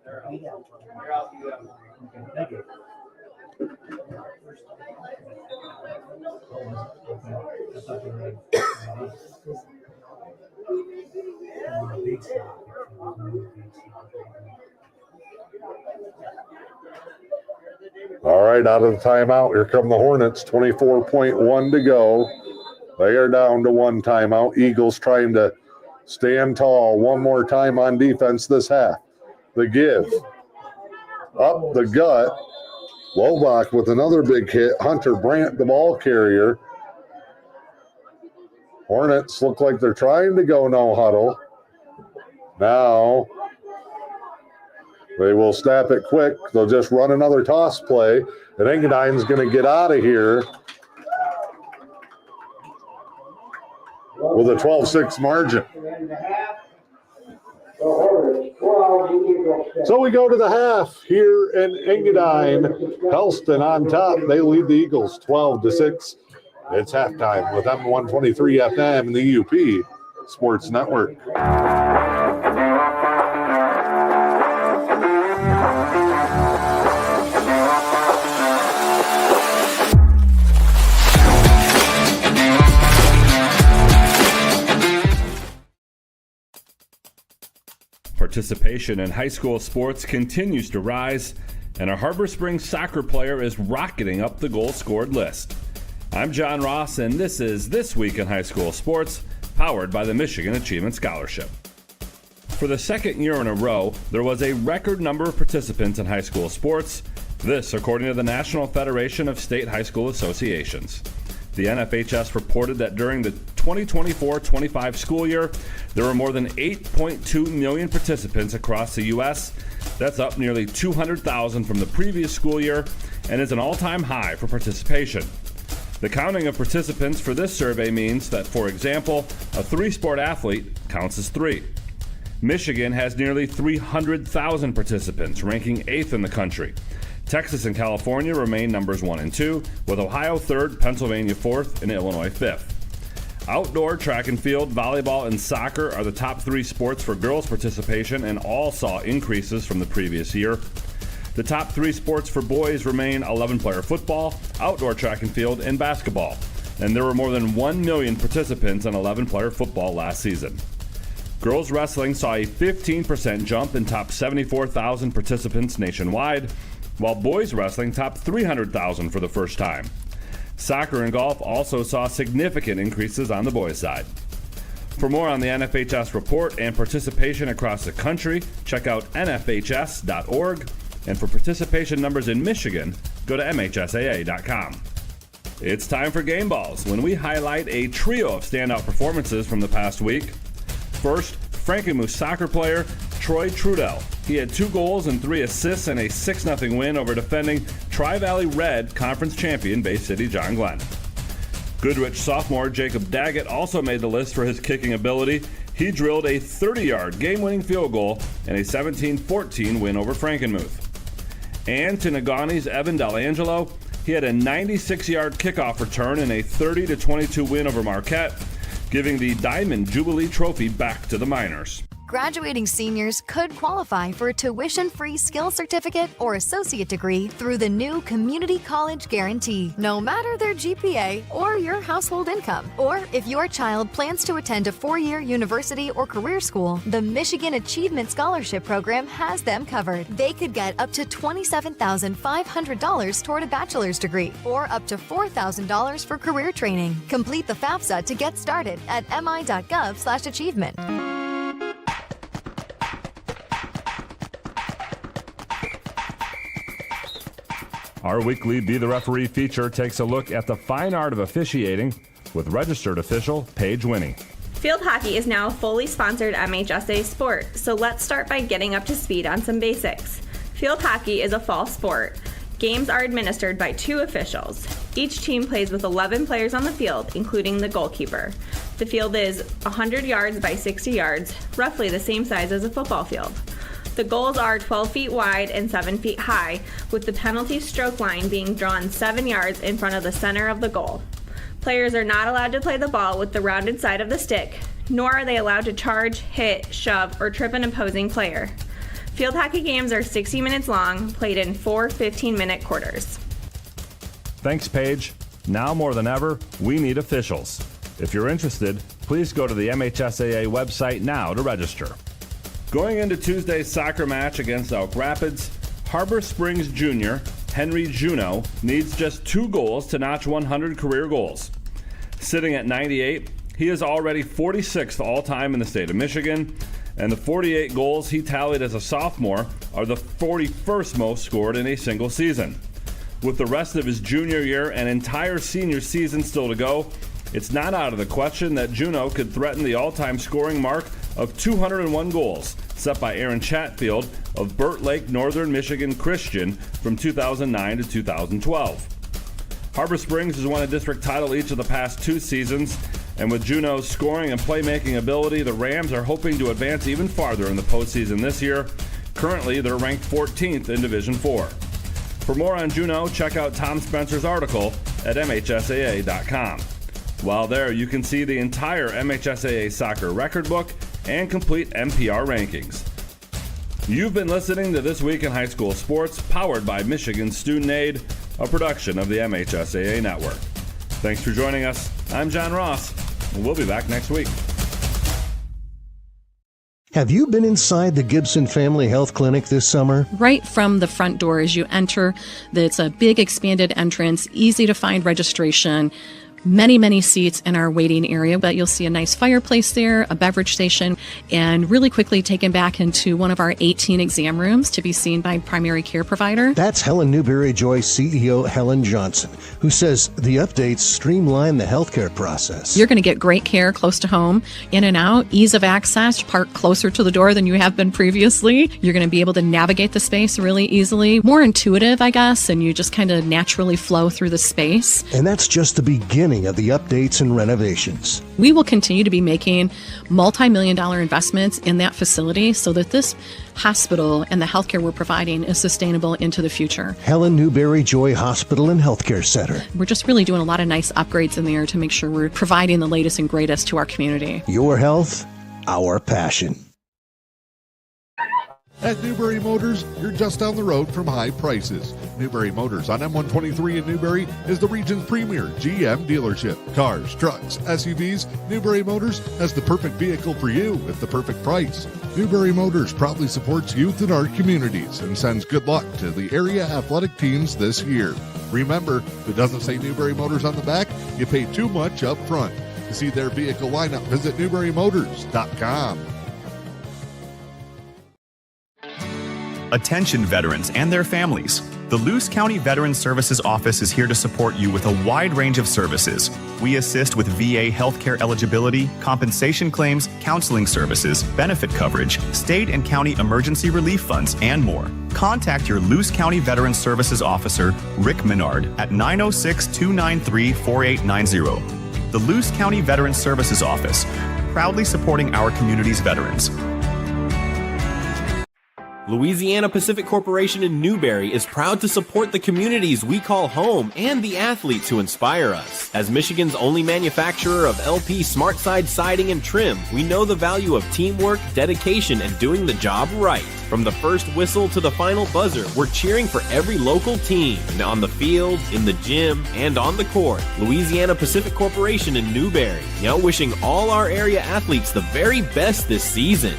they're out. They're out. Okay, thank you. All right, out of the timeout, here come the Hornets, 24.1 to go. They are down to 1 timeout. Eagles trying to stand tall one more time on defense this half. The give. Up the gut. Lobach with another big hit. Hunter Brandt, the ball carrier. Hornets look like they're trying to go no huddle. Now they will snap it quick. They'll just run another toss play. And Engadine's going to get out of here with a 12-6 margin. So we go to the half here in Engadine. Pellston on top. They lead the Eagles 12-6. It's halftime with M123 FM and the E.U.P Sports Network. Participation in high school sports continues to rise, and a Harbor Springs soccer player is rocketing up the goal scored list. I'm John Ross, and this is This Week in High School Sports, powered by the Michigan Achievement Scholarship. For the second year in a row, there was a record number of participants in high school sports, this according to the National Federation of State High School Associations. The NFHS reported that during the 2024-25 school year, there were more than 8.2 million participants across the U.S. That's up nearly 200,000 from the previous school year and is an all-time high for participation. The counting of participants for this survey means that, for example, a 3-sport athlete counts as 3. Michigan has nearly 300,000 participants, ranking 8th in the country. Texas and California remain numbers 1 and 2, with Ohio 3rd, Pennsylvania 4th, and Illinois 5th. Outdoor track and field, volleyball, and soccer are the top 3 sports for girls' participation and all saw increases from the previous year. The top 3 sports for boys remain 11-player football, outdoor track and field, and basketball. And there were more than 1 million participants in 11-player football last season. Girls wrestling saw a 15% jump and topped 74,000 participants nationwide, while boys wrestling topped 300,000 for the first time. Soccer and golf also saw significant increases on the boys' side. For more on the NFHS report and participation across the country, check out nfhs.org. And for participation numbers in Michigan, go to mhsaa.com. It's time for Game Balls, when we highlight a trio of standout performances from the past week. First, Frankenmuth soccer player Troy Trudell. He had 2 goals and 3 assists in a 6-0 win over defending Tri-Valley Red Conference champion Bay City John Glenn. Goodrich sophomore Jacob Daggett also made the list for his kicking ability. He drilled a 30-yard game-winning field goal in a 17-14 win over Frankenmuth. And to Negauni's Evan Delangelo, he had a 96-yard kickoff return in a 30-22 win over Marquette, giving the Diamond Jubilee Trophy back to the Miners. Graduating seniors could qualify for a tuition-free skills certificate or associate degree through the new Community College Guarantee, no matter their GPA or your household income. Or if your child plans to attend a 4-year university or career school, the Michigan Achievement Scholarship Program has them covered. They could get up to $27,500 toward a bachelor's degree or up to $4,000 for career training. Complete the FAFSA to get started at mi.gov/achievement. Our weekly Be the Referee feature takes a look at the fine art of officiating with registered official Paige Winnie. Field hockey is now a fully sponsored MHSA sport, so let's start by getting up to speed on some basics. Field hockey is a fall sport. Games are administered by 2 officials. Each team plays with 11 players on the field, including the goalkeeper. The field is 100 yards by 60 yards, roughly the same size as a football field. The goals are 12 feet wide and 7 feet high, with the penalty stroke line being drawn 7 yards in front of the center of the goal. Players are not allowed to play the ball with the rounded side of the stick, nor are they allowed to charge, hit, shove, or trip an opposing player. Field hockey games are 60 minutes long, played in 4 15-minute quarters. Thanks, Paige. Now more than ever, we need officials. If you're interested, please go to the MHSAA website now to register. Going into Tuesday's soccer match against Elk Rapids, Harbor Springs Jr. Henry Juneau needs just 2 goals to notch 100 career goals. Sitting at 98, he is already 46th all-time in the state of Michigan, and the 48 goals he tallied as a sophomore are the 41st most scored in a single season. With the rest of his junior year and entire senior season still to go, it's not out of the question that Juneau could threaten the all-time scoring mark of 201 goals, set by Aaron Chatfield of Burt Lake Northern Michigan Christian from 2009 to 2012. Harbor Springs has won a district title each of the past 2 seasons, and with Juneau's scoring and playmaking ability, the Rams are hoping to advance even farther in the postseason this year. Currently, they're ranked 14th in Division 4. For more on Juneau, check out Tom Spencer's article at MHSAA.com. While there, you can see the entire MHSAA soccer record book and complete MPR rankings. You've been listening to This Week in High School Sports, powered by Michigan Student Aid, a production of the MHSAA Network. Thanks for joining us. I'm John Ross, and we'll be back next week. Have you been inside the Gibson Family Health Clinic this summer? Right from the front door as you enter, it's a big expanded entrance, easy to find registration. Many seats in our waiting area, but you'll see a nice fireplace there, a beverage station, and really quickly taken back into one of our 18 exam rooms to be seen by primary care provider. That's Helen Newberry-Joy CEO Helen Johnson, who says the updates streamline the healthcare process. You're going to get great care close to home, in and out, ease of access, park closer to the door than you have been previously. You're going to be able to navigate the space really easily, more intuitive, I guess, and you just kind of naturally flow through the space. And that's just the beginning of the updates and renovations. We will continue to be making multi-million-dollar investments in that facility so that this hospital and the healthcare we're providing is sustainable into the future. Helen Newberry-Joy Hospital and Healthcare Center. We're just really doing a lot of nice upgrades in there to make sure we're providing the latest and greatest to our community. Your health, our passion. At Newberry Motors, you're just down the road from high prices. Newberry Motors on M123 in Newberry is the region's premier GM dealership. Cars, trucks, SUVs, Newberry Motors has the perfect vehicle for you at the perfect price. Newberry Motors proudly supports youth in our communities and sends good luck to the area athletic teams this year. Remember, if it doesn't say Newberry Motors on the back, you pay too much up front. To see their vehicle lineup, visit NewberryMotors.com. Attention veterans and their families. The The Luce County Veterans Services Office is here to support you with a wide range of services. We assist with VA healthcare eligibility, compensation claims, counseling services, benefit coverage, state and county emergency relief funds, and more. Contact your Luce County Veterans Services Officer, Rick Menard, at 906-293-4890. The Luce County Veterans Services Office, proudly supporting our community's veterans. Louisiana Pacific Corporation in Newberry is proud to support the communities we call home and the athletes who inspire us. As Michigan's only manufacturer of LP Smart Side siding and trim, we know the value of teamwork, dedication, and doing the job right. From the first whistle to the final buzzer, we're cheering for every local team, on the field, in the gym, and on the court. Louisiana Pacific Corporation in Newberry, now wishing all our area athletes the very best this season.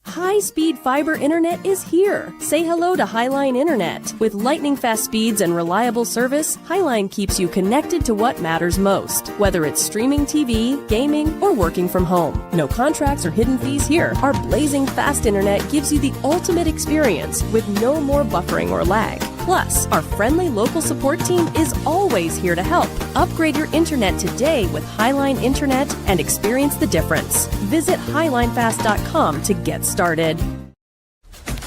High-speed fiber internet is here. Say hello to Highline Internet. With lightning-fast speeds and reliable service, Highline keeps you connected to what matters most. Whether it's streaming TV, gaming, or working from home. No contracts or hidden fees here. Our blazing fast internet gives you the ultimate experience with no more buffering or lag. Plus, our friendly local support team is always here to help. Upgrade your internet today with Highline Internet and experience the difference. Visit highlinefast.com to get started.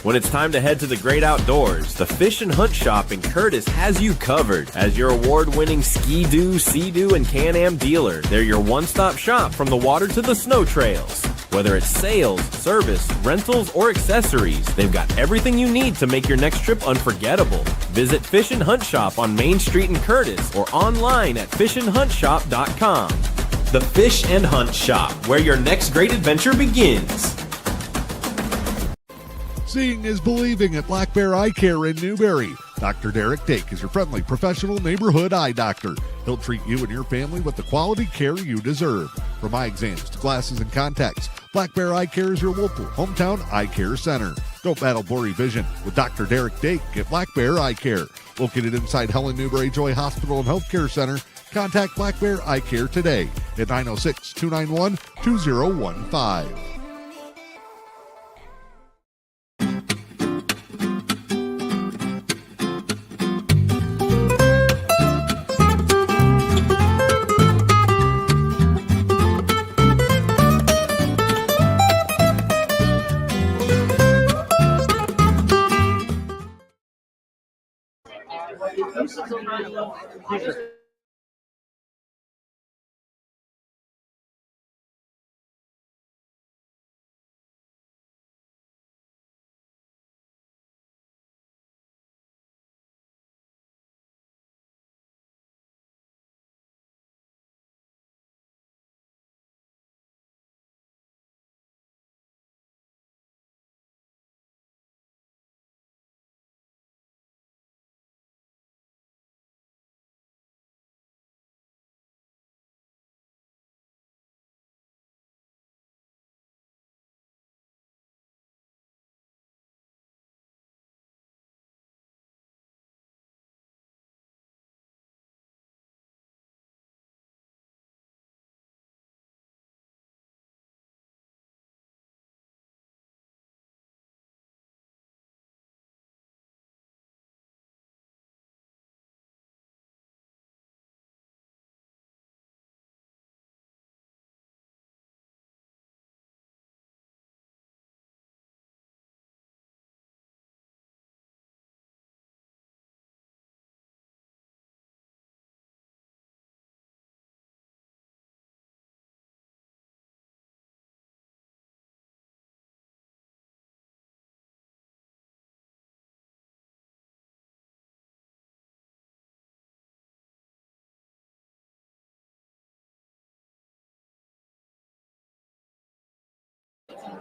When it's time to head to the great outdoors, the Fish and Hunt Shop in Curtis has you covered. As your award-winning Ski-Doo, Sea-Doo, and Can-Am dealer, they're your one-stop shop from the water to the snow trails. Whether it's sales, service, rentals, or accessories, they've got everything you need to make your next trip unforgettable. Visit Fish and Hunt Shop on Main Street in Curtis or online at fishandhuntshop.com. The Fish and Hunt Shop, where your next great adventure begins. Seeing is believing at Black Bear Eye Care in Newberry. Dr. Derek Dake is your friendly professional neighborhood eye doctor. He'll treat you and your family with the quality care you deserve. From eye exams to glasses and contacts, Black Bear Eye Care is your local hometown eye care center. Don't battle blurry vision with Dr. Derek Dake at Black Bear Eye Care. Located inside Helen Newberry Joy Hospital and Healthcare Center, contact Black Bear Eye Care today at 906-291-2015.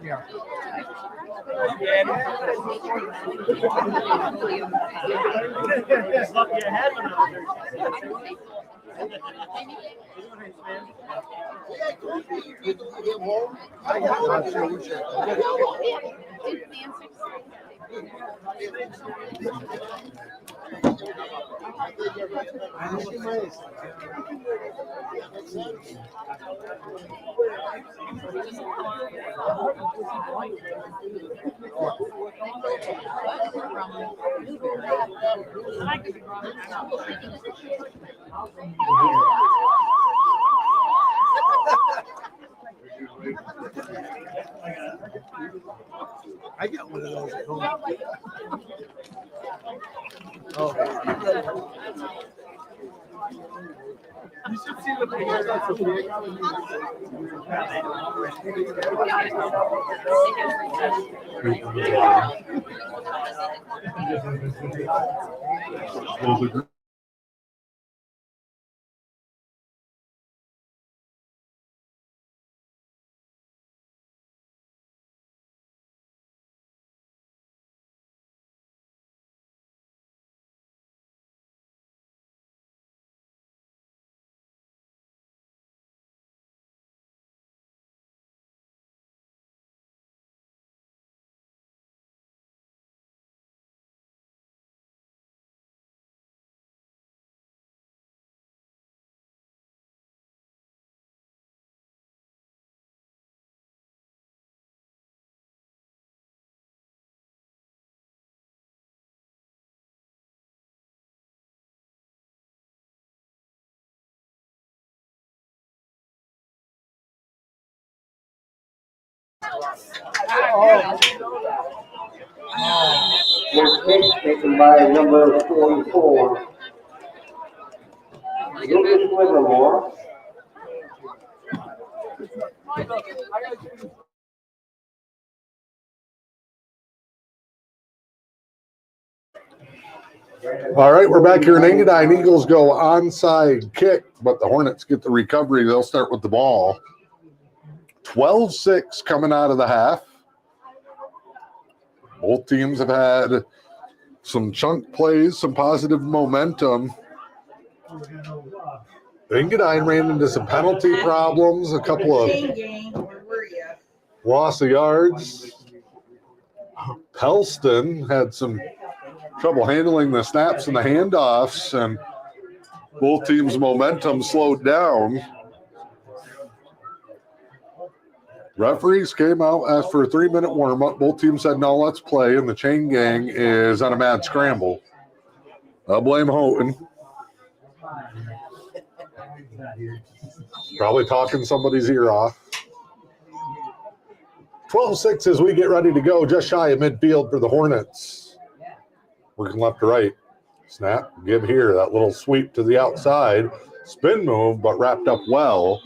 Yeah. I got one of those at home. You should see the pictures on Mistake taken by number 44. Lucas Livermore. All right, we're back here in Engadine. Eagles go onside kick, but the Hornets get the recovery. They'll start with the ball. 12-6 coming out of the half. Both teams have had some chunk plays, some positive momentum. Engadine ran into some penalty problems, a couple of loss of yards. Pellston had some trouble handling the snaps and the handoffs, and both teams' momentum slowed down. Referees came out, asked for a 3-minute warm-up. Both teams said, no, let's play, and the chain gang is on a mad scramble. I'll blame Houghton. Probably talking somebody's ear off. 12-6 as we get ready to go, just shy of midfield for the Hornets. Working left to right. Snap, give here. That little sweep to the outside. Spin move, but wrapped up well.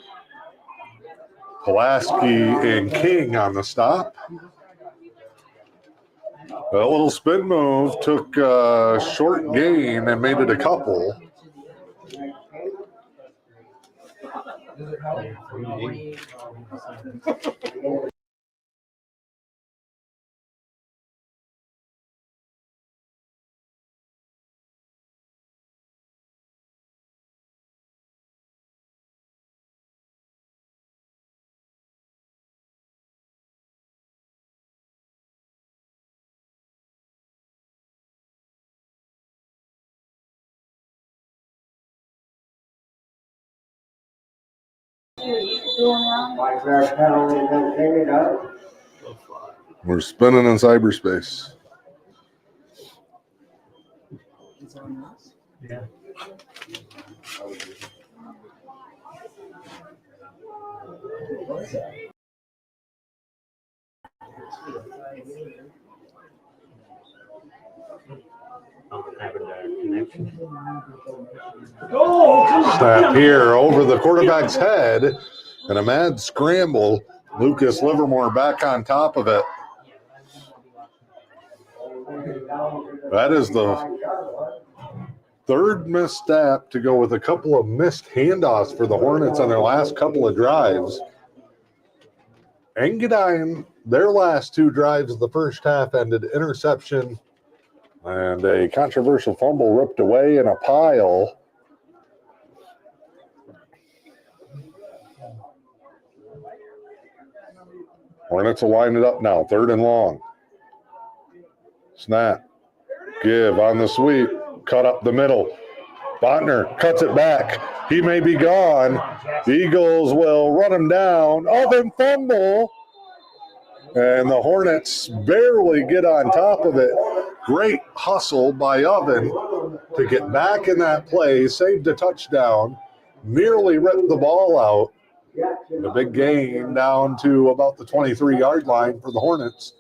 Pulaski and King on the stop. A little spin move took a short gain and made it a couple. We're spinning in cyberspace. Yeah. Snap here over the quarterback's head and a mad scramble. Lucas Livermore back on top of it. That is the third misstep to go with a couple of missed handoffs for the Hornets on their last couple of drives. Engadine, their last two drives of the first half ended interception and a controversial fumble ripped away in a pile. Hornets will line it up now, 3rd and long. Snap, give on the sweep, cut up the middle. Botner cuts it back. He may be gone. Eagles will run him down. Oven fumble. And the Hornets barely get on top of it. Great hustle by Oven to get back in that play, saved a touchdown, nearly ripped the ball out. A big gain down to about the 23-yard line for the Hornets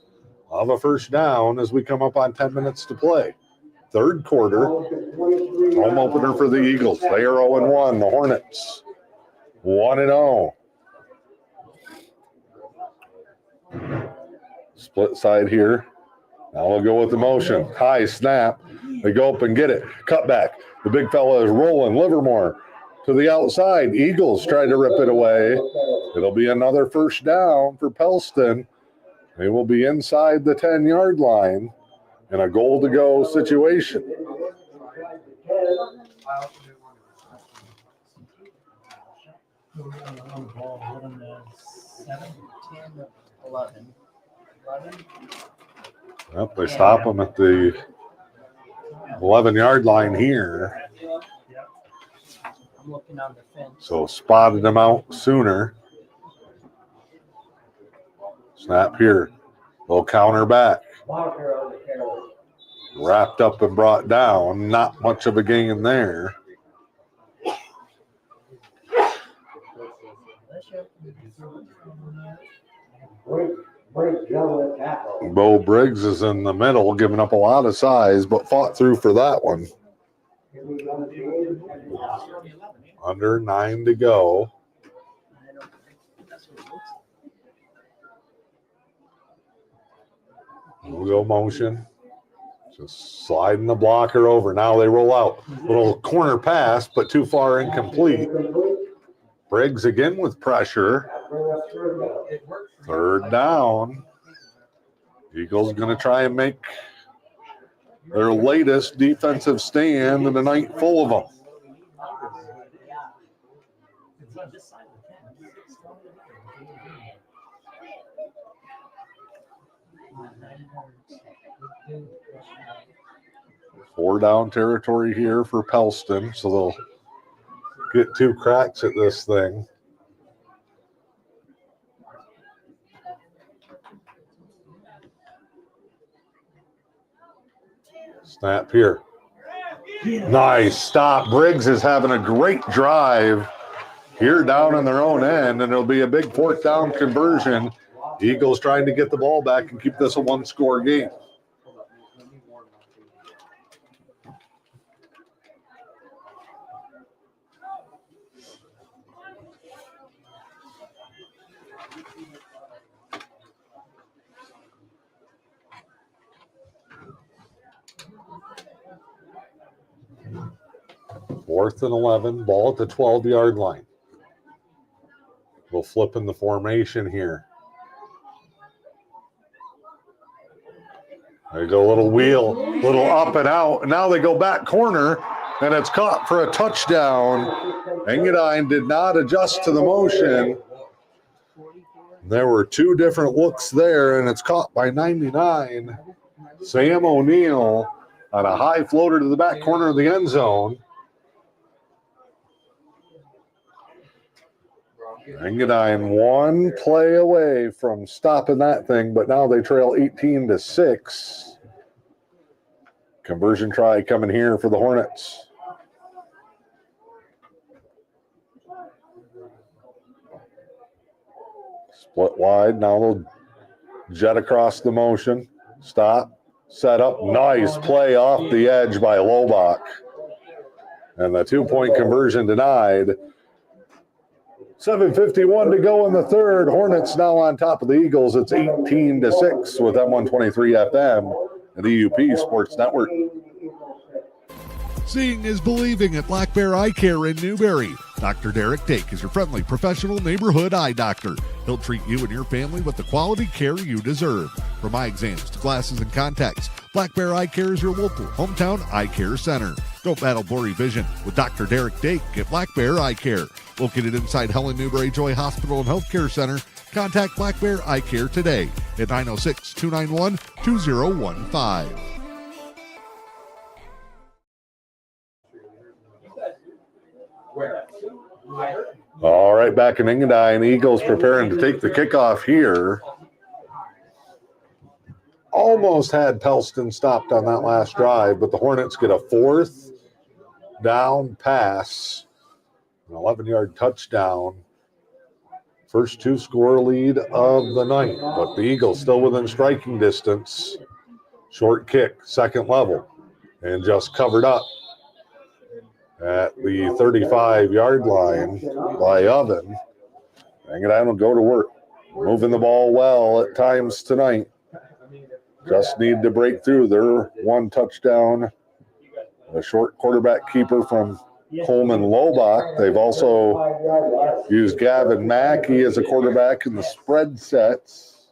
of a first down as we come up on 10 minutes to play. Third quarter, home opener for the Eagles. They are 0-1. The Hornets 1-0. Split side here. Now we'll go with the motion. High snap. They go up and get it. Cut back. The big fella is rolling. Livermore to the outside. Eagles try to rip it away. It'll be another first down for Pellston. They will be inside the 10-yard line in a goal-to-go situation. Yep, they stop them at the 11-yard line here. I'm looking on the fence. So spotted them out sooner. Snap here. They'll counter back. Wrapped up and brought down. Not much of a gain there. Bo Briggs is in the middle, giving up a lot of size, but fought through for that one. Under 9 to go. We'll go motion. Just sliding the blocker over. Now they roll out. Little corner pass, but too far incomplete. Briggs again with pressure. Third down. Eagles going to try and make their latest defensive stand in the night full of them. Four down territory here for Pellston, so they'll get 2 cracks at this thing. Snap here. Nice stop. Briggs is having a great drive here down on their own end, and it'll be a big 4th down conversion. Eagles trying to get the ball back and keep this a 1-score game. Fourth and 11, ball at the 12-yard line. We'll flip in the formation here. They go a little wheel, little up and out. And now they go back corner, and it's caught for a touchdown. Engadine did not adjust to the motion. There were 2 different looks there, and it's caught by 99. Sam O'Neill on a high floater to the back corner of the end zone. Engadine 1 play away from stopping that thing, but now they trail 18-6. Conversion try coming here for the Hornets. Split wide. Now they'll jet across the motion. Stop. Set up. Nice play off the edge by Lobach. And the 2-point conversion denied. 7:51 to go in the third. Hornets now on top of the Eagles. It's 18-6 with M123 FM and E.U.P Sports Network. Seeing is believing at Black Bear Eye Care in Newberry. Dr. Derek Dake is your friendly professional neighborhood eye doctor. He'll treat you and your family with the quality care you deserve. From eye exams to glasses and contacts, Black Bear Eye Care is your local hometown eye care center. Don't battle blurry vision with Dr. Derek Dake at Black Bear Eye Care. Located inside Helen Newberry Joy Hospital and Healthcare Center, contact Black Bear Eye Care today at 906-291-2015. All right, back in Engadine, Eagles preparing to take the kickoff here. almost had Pellston stopped on that last drive, but the Hornets get a 4th down pass, an 11-yard touchdown. First 2-score lead of the night, but the Eagles still within striking distance. Short kick, second level, and just covered up at the 35-yard line by Oven. Engadine will go to work, moving the ball well at times tonight. Just need to break through their 1 touchdown. A short quarterback keeper from Coleman Lobach. They've also used Gavin Mackey as a quarterback in the spread sets.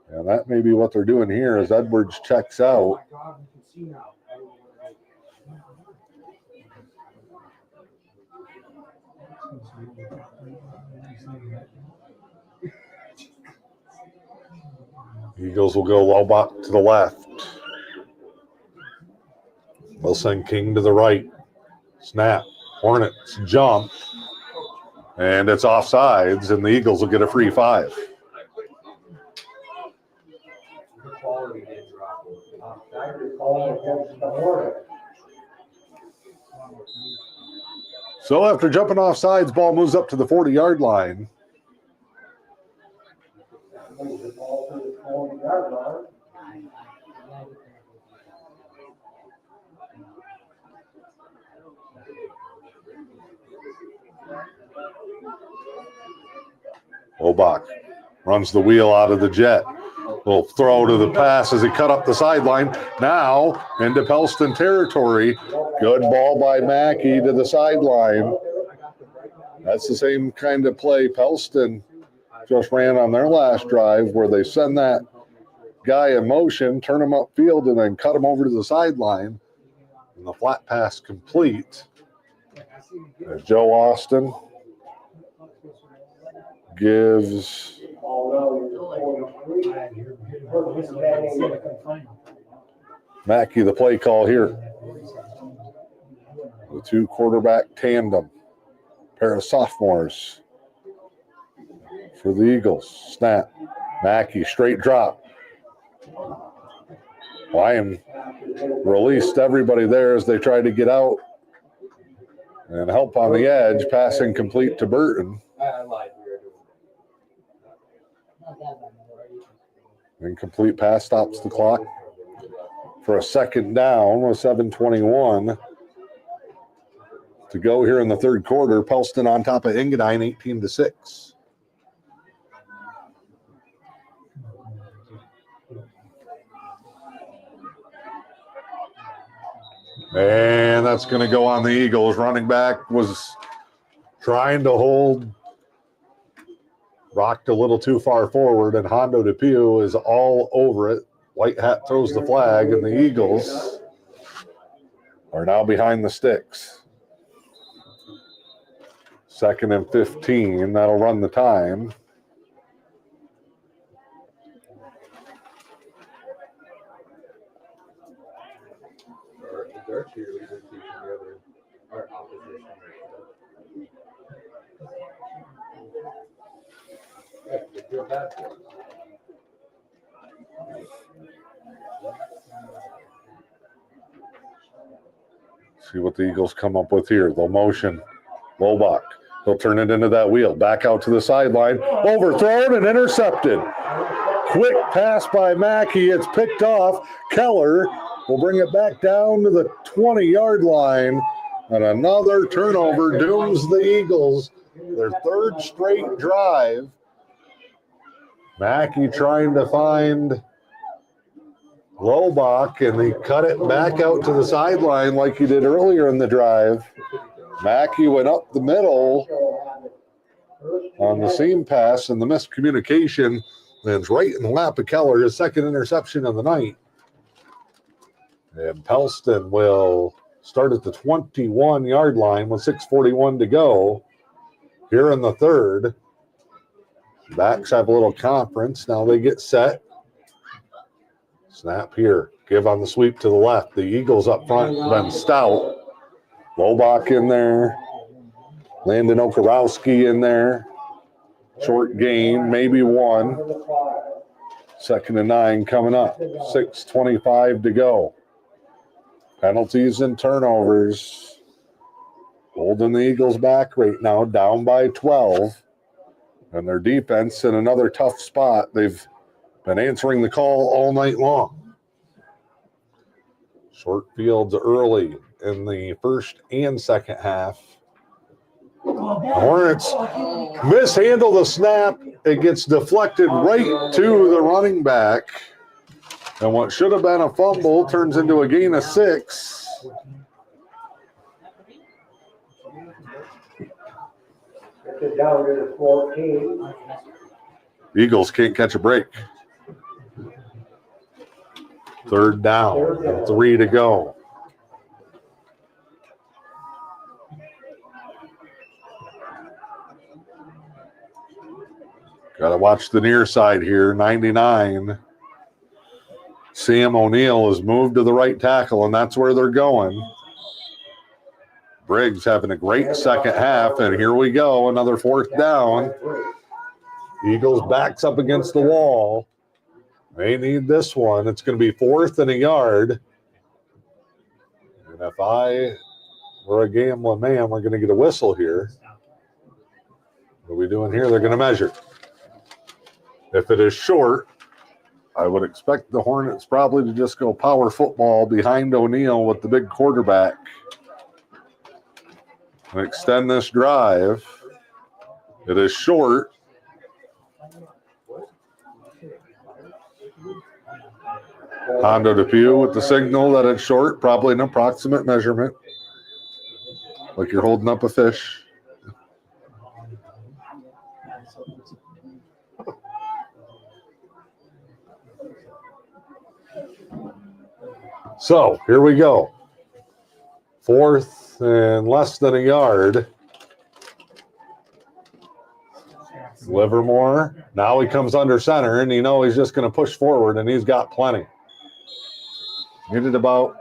And that may be what they're doing here as Edwards checks out. Eagles will go Lobach to the left. They'll send King to the right. Snap. Hornets jump. And it's offsides, and the Eagles will get a free 5. So after jumping offsides, ball moves up to the 40-yard line. Lobach runs the wheel out of the jet. Little throw to the pass as he cut up the sideline. Now into Pellston territory. Good ball by Mackey to the sideline. That's the same kind of play Pellston just ran on their last drive where they send that guy in motion, turn him upfield, and then cut him over to the sideline. And the flat pass complete. As Joe Austin gives Mackey the play call here. The 2 quarterback tandem, pair of sophomores for the Eagles. Snap. Mackey, straight drop. Lyon released everybody there as they tried to get out and help on the edge. Passing complete to Burton. Incomplete pass stops the clock for a second down with 7:21 to go here in the third quarter. Pellston on top of Engadine, 18-6. And that's going to go on the Eagles. Running back was trying to hold, rocked a little too far forward, and Hondo DePew is all over it. White Hat throws the flag, and the Eagles are now behind the sticks. 2nd and 15. That'll run the time. See what the Eagles come up with here. They'll motion Lobach. He'll turn it into that wheel. Back out to the sideline. Overthrown and intercepted. Quick pass by Mackey. It's picked off. Keller will bring it back down to the 20-yard line. And another turnover dooms the Eagles. Their 3rd straight drive. Mackey trying to find Lobach, and he cut it back out to the sideline like he did earlier in the drive. Mackey went up the middle on the seam pass, and the miscommunication lands right in the lap of Keller, his 2nd interception of the night. And Pellston will start at the 21-yard line with 6:41 to go here in the third. Backs have a little conference. Now they get set. Snap here. Give on the sweep to the left. The Eagles up front been stout. Lobach in there. Landon Okarowski in there. Short gain, maybe 1. 2nd and 9 coming up. 6:25 to go. Penalties and turnovers. Holding the Eagles back right now, down by 12. And their defense in another tough spot. They've been answering the call all night long. Short fields early in the first and second half. The Hornets mishandle the snap. It gets deflected right to the running back. And what should have been a fumble turns into a gain of 6. It's down to the 14. Eagles can't catch a break. 3rd down, and 3 to go. Got to watch the near side here. 99. Sam O'Neill has moved to the right tackle, and that's where they're going. Briggs having a great second half, and here we go. Another 4th down. Eagles backs up against the wall. They need this one. It's going to be 4th and a yard. And if I were a gambling man, we're going to get a whistle here. What are we doing here? They're going to measure. If it is short, I would expect the Hornets probably to just go power football behind O'Neill with the big quarterback and extend this drive. It is short. Hondo DePew with the signal that it's short, probably an approximate measurement. Like you're holding up a fish. So here we go. 4th and less than a yard. Livermore. Now he comes under center, and you know he's just going to push forward, and he's got plenty. Needed about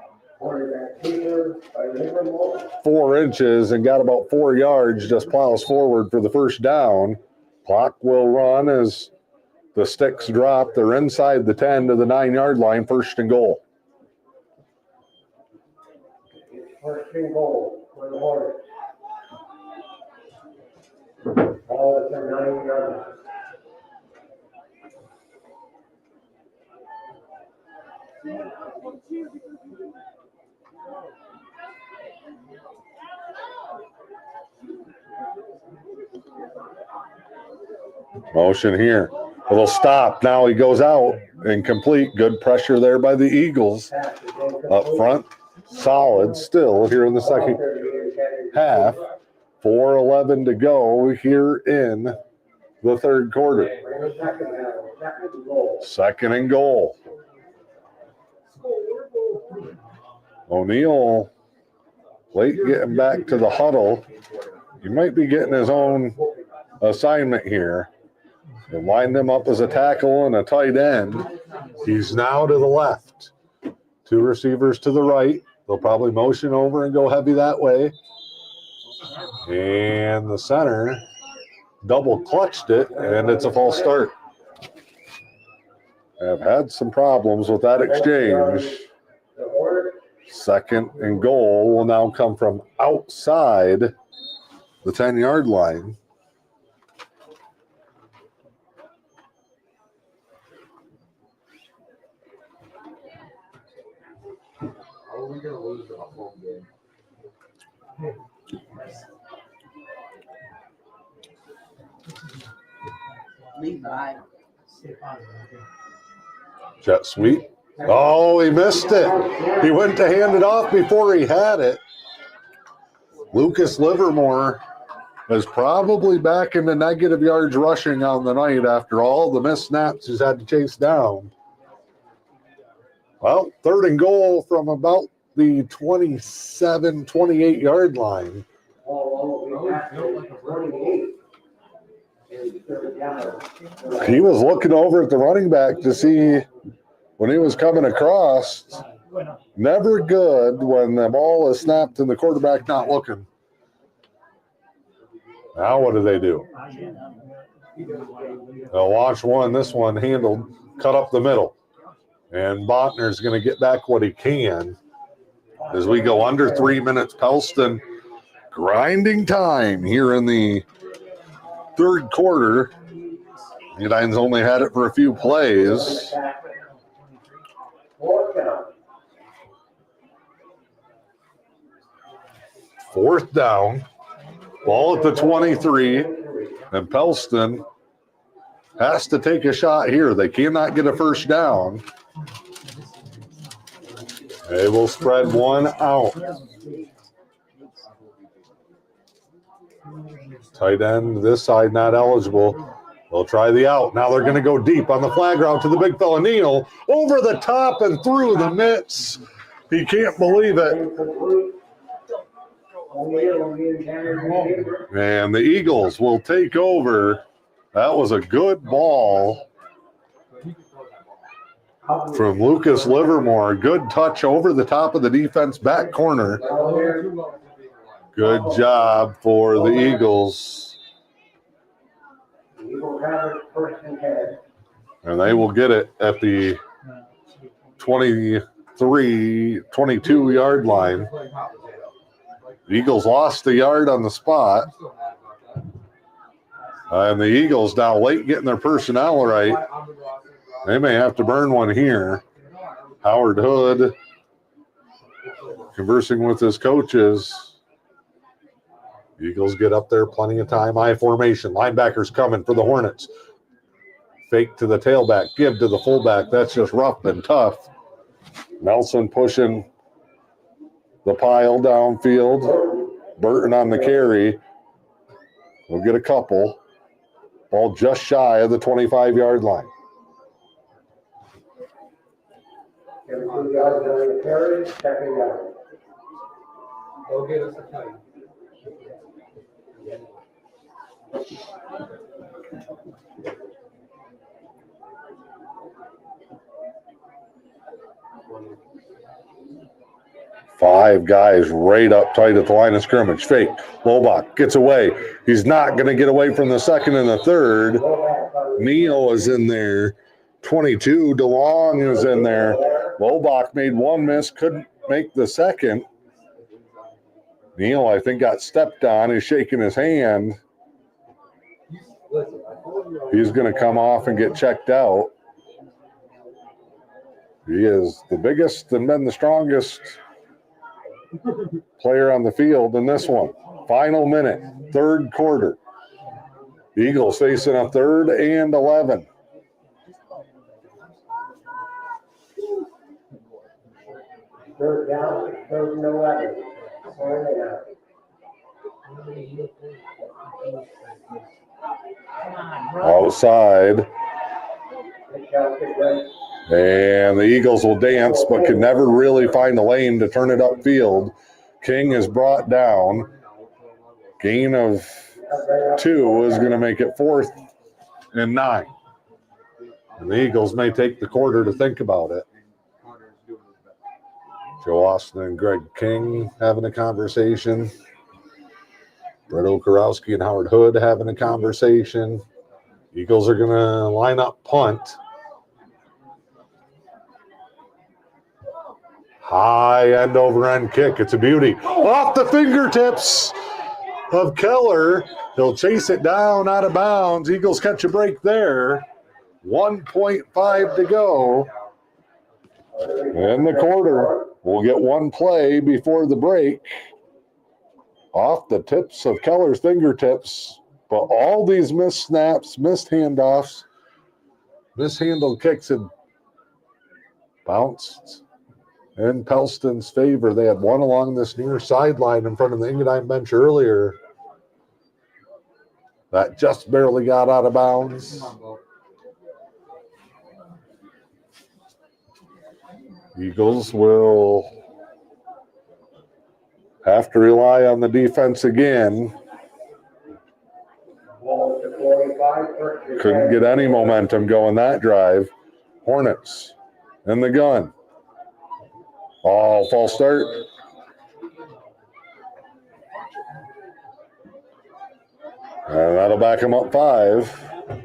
4 inches and got about 4 yards, just plows forward for the first down. Clock will run as the sticks drop. They're inside the 10 to the 9-yard line, 1st and goal. 1st and goal for the Hornets. Ball at the 9-yard line. Motion here. A little stop. Now he goes out. Incomplete. Good pressure there by the Eagles. Up front. Solid still here in the second half. 4:11 to go here in the 3rd quarter. 2nd and goal. O'Neill late getting back to the huddle. He might be getting his own assignment here. He'll line them up as a tackle and a tight end. He's now to the left. 2 receivers to the right. They'll probably motion over and go heavy that way. And the center double clutched it, and it's a false start. I've had some problems with that exchange. 2nd and goal will now come from outside the 10-yard line. Are we going to lose the home game? Levi. Jet sweep. Oh, he missed it. He went to hand it off before he had it. Lucas Livermore is probably back into negative yards rushing on the night after all the missed snaps he's had to chase down. Well, 3rd and goal from about the 27, 28-yard line. He was looking over at the running back to see when he was coming across. Never good when the ball is snapped and the quarterback not looking. Now what do they do? They'll watch one. This one handled, cut up the middle. And Botner's going to get back what he can as we go under 3 minutes. Pellston grinding time here in the third quarter. Engadine's only had it for a few plays. Fourth down. Ball at the 23. And Pellston has to take a shot here. They cannot get a first down. They will spread one out. Tight end this side not eligible. They'll try the out. Now they're going to go deep on the flag route to the big fella Neal. Over the top and through the mitts. He can't believe it. And the Eagles will take over. That was a good ball from Lucas Livermore. Good touch over the top of the defense back corner. Good job for the Eagles. And they will get it at the 22-yard line. The Eagles lost a yard on the spot. And the Eagles now late getting their personnel right. They may have to burn one here. Howard Hood conversing with his coaches. Eagles get up there, plenty of time. I formation. Linebackers coming for the Hornets. Fake to the tailback. Give to the fullback. That's just rough and tough. Nelson pushing the pile downfield. Burton on the carry. We'll get a couple. Ball just shy of the 25-yard line. Every 2 yards on the carry, second down. Go get us a tight. Five guys right up tight at the line of scrimmage. Fake. Lobach gets away. He's not going to get away from the second and the third. Neal is in there. 22. DeLong is in there. Lobach made one miss. Couldn't make the second. Neal, I think, got stepped on. He's shaking his hand. He's going to come off and get checked out. He is the biggest and been the strongest player on the field in this one. Final minute, third quarter. Eagles facing a 3rd and 11. Third down, 3rd and 11. Outside. And the Eagles will dance, but can never really find a lane to turn it upfield. King is brought down. Gain of 2 is going to make it 4th and 9. And the Eagles may take the quarter to think about it. Joe Austin and Greg King having a conversation. Brett Okarowski and Howard Hood having a conversation. Eagles are going to line up punt. High end over end kick. It's a beauty. Off the fingertips of Keller. He'll chase it down out of bounds. Eagles catch a break there. 1.5 to go in the quarter. We'll get one play before the break. Off the tips of Keller's fingertips. But all these missed snaps, missed handoffs, mishandled kicks had bounced in Pellston's favor. They had one along this near sideline in front of the Engadine bench earlier. That just barely got out of bounds. Eagles will have to rely on the defense again. Couldn't get any momentum going that drive. Hornets in the gun. Oh, false start. And that'll back him up 5.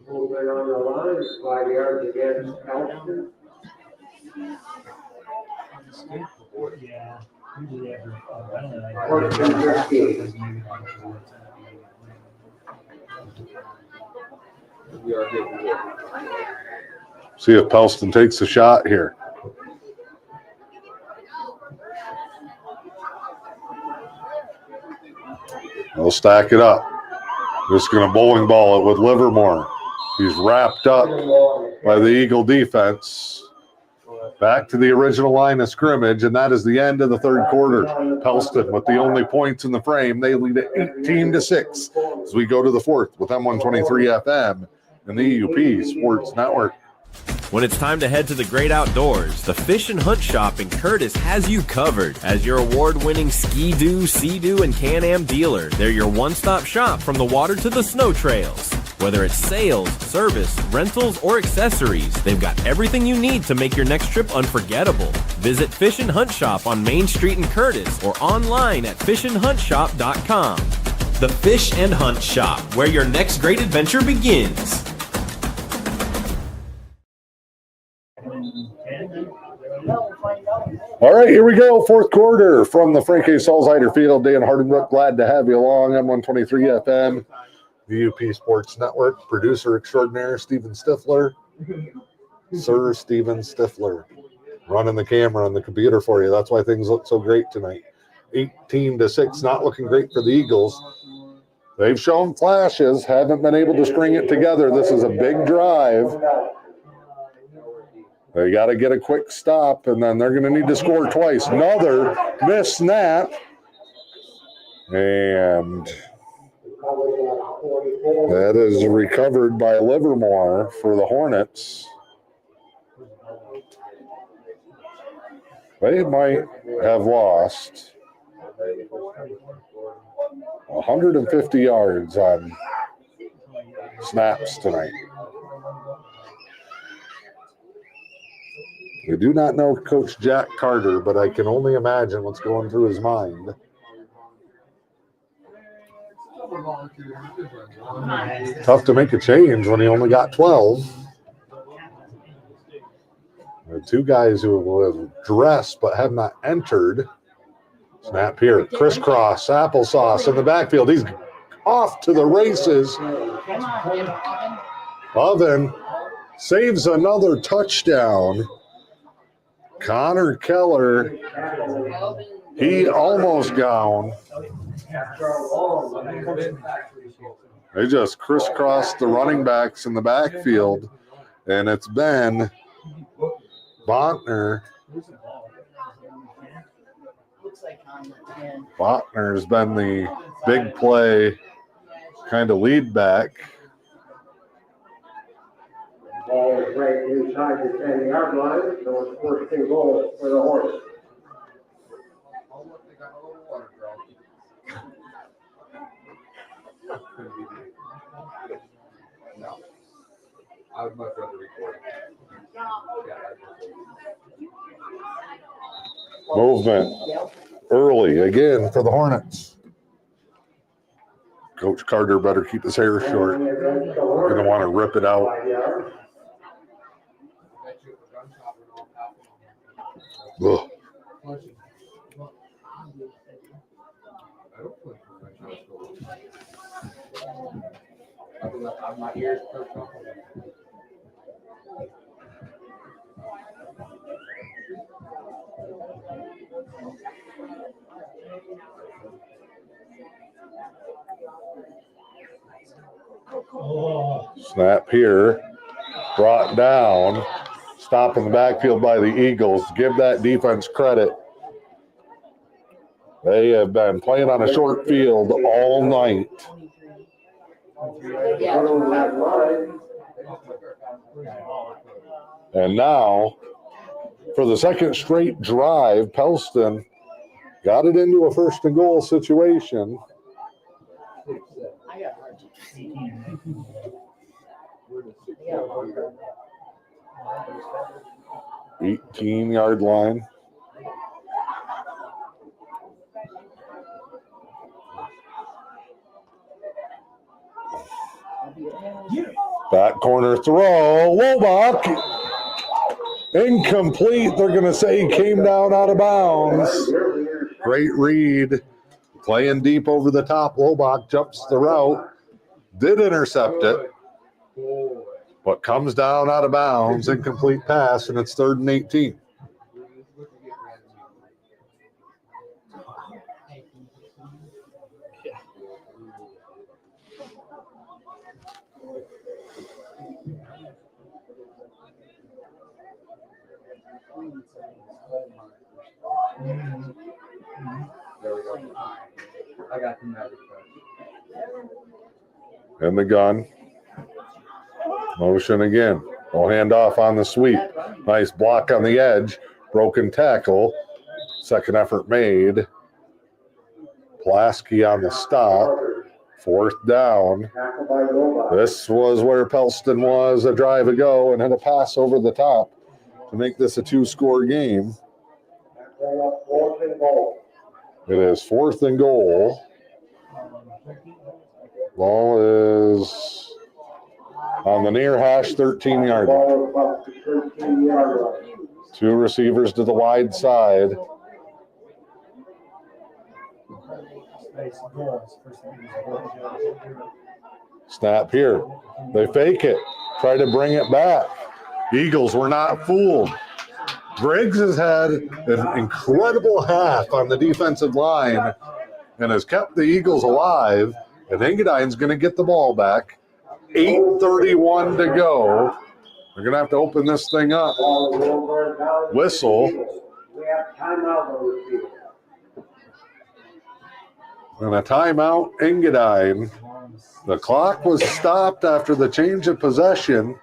Movement on the line, 5 yards against Pellston. Yeah. Usually after, I don't know. First and 15. See if Pellston takes a shot here. They'll stack it up. Just going to bowling ball it with Livermore. He's wrapped up by the Eagle defense. Back to the original line of scrimmage, and that is the end of the third quarter. Pellston with the only points in the frame. They lead at 18-6 as we go to the fourth with M123 FM and the E.U.P Sports Network. When it's time to head to the great outdoors, the Fish and Hunt Shop in Curtis has you covered. As your award-winning Ski-Doo, Sea-Doo, and Can-Am dealer, they're your one-stop shop from the water to the snow trails. Whether it's sales, service, rentals, or accessories, they've got everything you need to make your next trip unforgettable. Visit Fish and Hunt Shop on Main Street in Curtis or online at fishandhuntshop.com. The Fish and Hunt Shop, where your next great adventure begins. All right, here we go. Fourth quarter from the Frank A. Salzheider Field. Dan Hardenbrook, glad to have you along. M123 FM, the E.U.P Sports Network. Producer extraordinaire, Steven Stifler. Sir Steven Stifler. Running the camera on the computer for you. That's why things look so great tonight. 18-6, not looking great for the Eagles. They've shown flashes, haven't been able to string it together. This is a big drive. They got to get a quick stop, and then they're going to need to score twice. Another missed snap. And that is recovered by Livermore for the Hornets. They might have lost 150 yards on snaps tonight. We do not know Coach Jack Carter, but I can only imagine what's going through his mind. Tough to make a change when he only got 12. There are two guys who have dressed but have not entered. Snap here. Crisscross, applesauce in the backfield. He's off to the races. Oven saves another touchdown. Connor Keller, he almost gone. They just crisscrossed the running backs in the backfield, and it's been Bontner. Bontner's been the big play kind of lead back. Ball is right inside the 10-yard line, so it's first and goal for the Hornets. No. I would much rather record. Movement early again for the Hornets. Coach Carter better keep his hair short. Going to want to rip it out. Ugh. Snap here, brought down, stop in the backfield by the Eagles. Give that defense credit. They have been playing on a short field all night. And now, for the second straight drive, Pellston got it into a first and goal situation. 18-yard line. Back corner throw. Lobach. Incomplete. They're going to say he came down out of bounds. Great read. Playing deep over the top. Lobach jumps the route. Did intercept it, but comes down out of bounds. Incomplete pass, and it's 3rd and 18. There we go. I got the magic. In the gun. Motion again. No hand off on the sweep. Nice block on the edge. Broken tackle. Second effort made. Pulaski on the stop. 4th down. This was where Pellston was a drive ago and had a pass over the top to make this a 2-score game. It is 4th and goal. Ball is on the near hash, 13-yard line. 2 receivers to the wide side. Snap here. They fake it. Try to bring it back. Eagles were not fooled. Briggs has had an incredible half on the defensive line and has kept the Eagles alive. And Engadine's going to get the ball back. 8:31 to go. They're going to have to open this thing up. Whistle. And a timeout, Engadine. The clock was stopped after the change of possession.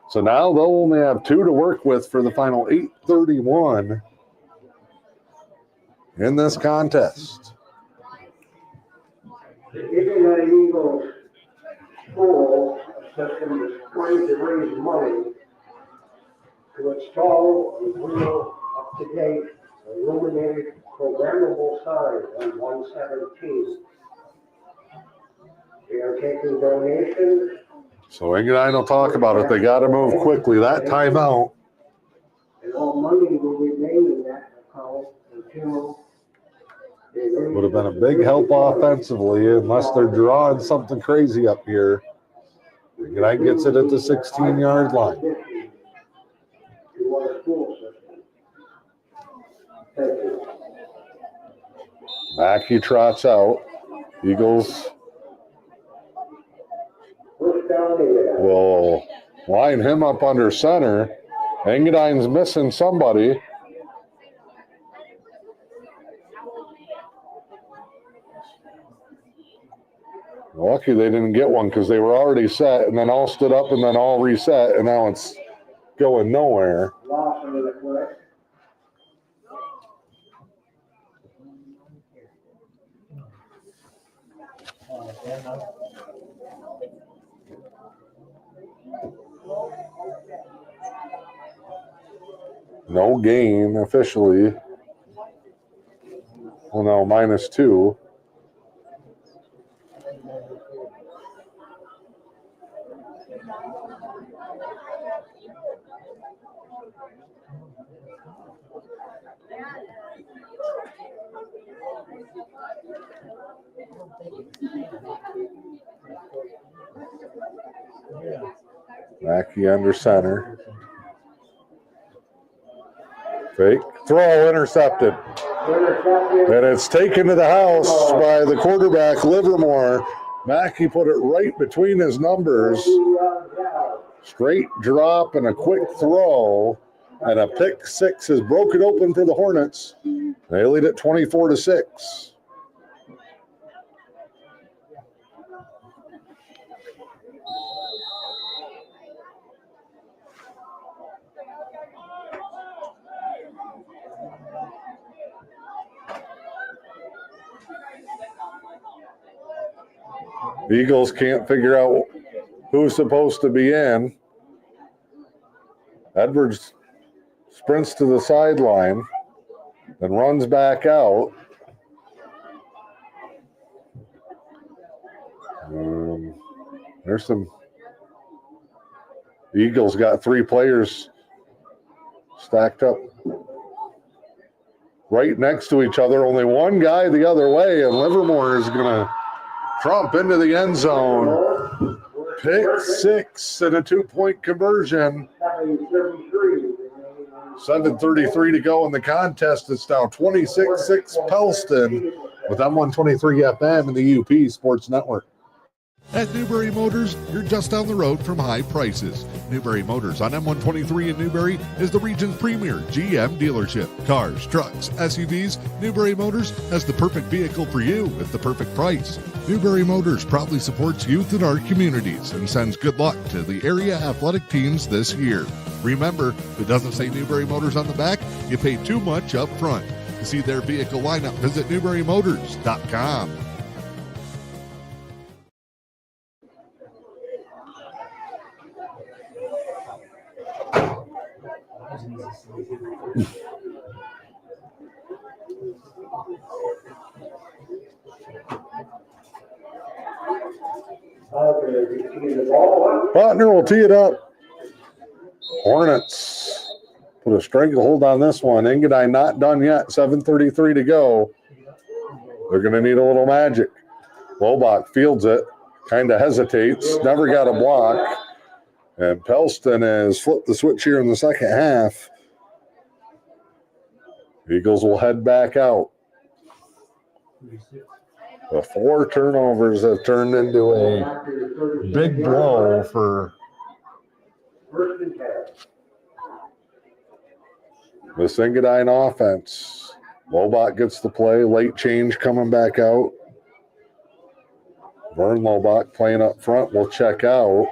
So now they'll only have 2 to work with for the final 8:31 in this contest. The Engadine Eagles school system is trying to raise money to install a real up-to-date illuminated programmable sign on 117. They are taking donations. So Engadine will talk about it. They got to move quickly. That timeout. And all money will remain in that account until Would have been a big help offensively unless they're drawing something crazy up here. Engadine gets it at the 16-yard line. Mackey trots out. Eagles will line him up under center. Engadine's missing somebody. Lucky they didn't get one because they were already set and then all stood up and then all reset, and now it's going nowhere. No gain officially. Well, no, -2. Mackey under center. Fake throw intercepted. And it's taken to the house by the quarterback, Livermore. Mackey put it right between his numbers. Straight drop and a quick throw. And a pick six has broken open for the Hornets. They lead it 24-6. Eagles can't figure out who's supposed to be in. Edwards sprints to the sideline and runs back out. There's some The Eagles got 3 players stacked up right next to each other. Only one guy the other way, and Livermore is going to tromp into the end zone. Pick 6 and a 2-point conversion. 7:33 to go in the contest. It's now 26-6 Pellston with M123 FM and the E.U.P Sports Network. At Newberry Motors, you're just down the road from high prices. Newberry Motors on M123 in Newberry is the region's premier GM dealership. Cars, trucks, SUVs, Newberry Motors has the perfect vehicle for you at the perfect price. Newberry Motors proudly supports youth in our communities and sends good luck to the area athletic teams this year. Remember, if it doesn't say Newberry Motors on the back, you pay too much up front. To see their vehicle lineup, visit NewberryMotors.com. Botner will tee it up. Hornets put a stranglehold on this one. Engadine not done yet. 7:33 to go. They're going to need a little magic. Lobach fields it, kind of hesitates, never got a block. And Pellston has flipped the switch here in the second half. Eagles will head back out. The 4 turnovers have turned into a big blow for this Engadine offense. Lobach gets the play. Late change coming back out. Vern Lobach playing up front will check out.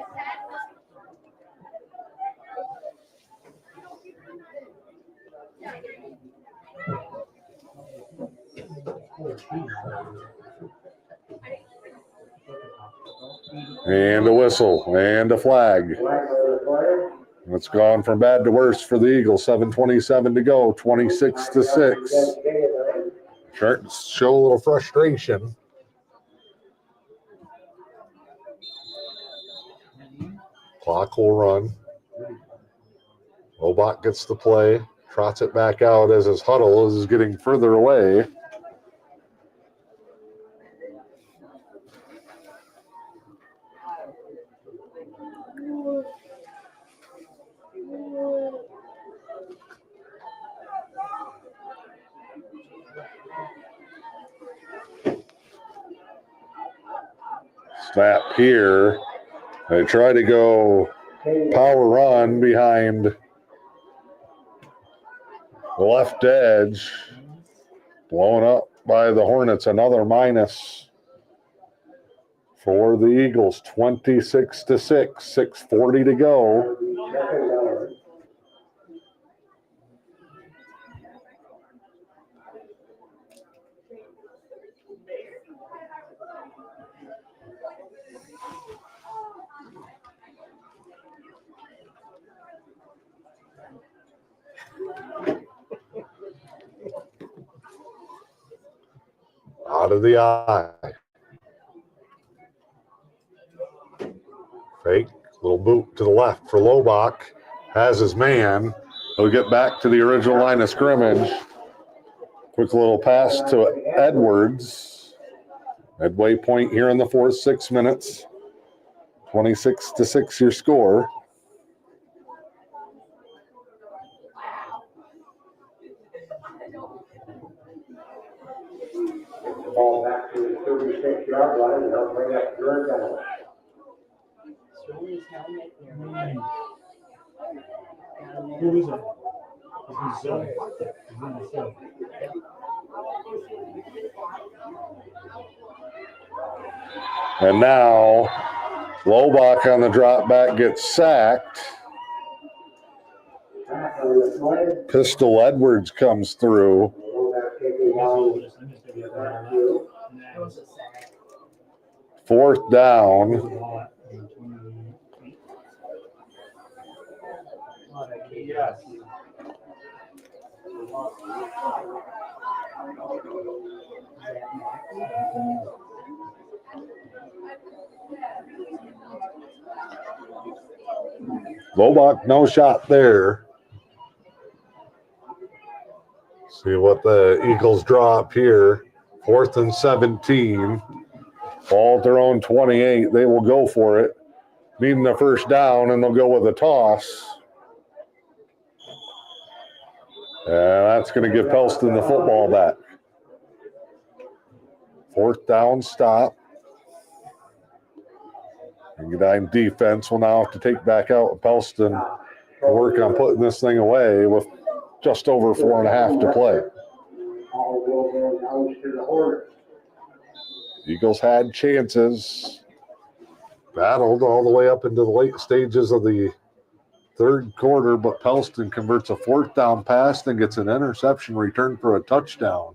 And a whistle and a flag. It's gone from bad to worse for the Eagles. 7:27 to go, 26-6. Starting to show a little frustration. Clock will run. Lobach gets the play, trots it back out as his huddle is getting further away. Snap here. They try to go power run behind the left edge. Blown up by the Hornets. Another minus for the Eagles. 26-6. 6:40 to go. Out of the eye. Fake. Little boot to the left for Lobach. Has his man. He'll get back to the original line of scrimmage. Quick little pass to Edwards. Midway point here in the fourth, 6 minutes. 26-6 your score. Ball back to the 36-yard line, and they'll bring up third down. Who is it? And now Lobach on the drop back gets sacked. Pistol Edwards comes through. Fourth down. Lobach, no shot there. See what the Eagles draw up here. 4th and 17. Ball at their own 28. They will go for it. Needing the first down, and they'll go with a toss. And that's going to give Pellston the football back. 4th down stop. Engadine defense will now have to take back out Pellston to work on putting this thing away with just over 4.5 to play. Eagles had chances, battled all the way up into the late stages of the third quarter, but Pellston converts a 4th down pass, then gets an interception return for a touchdown.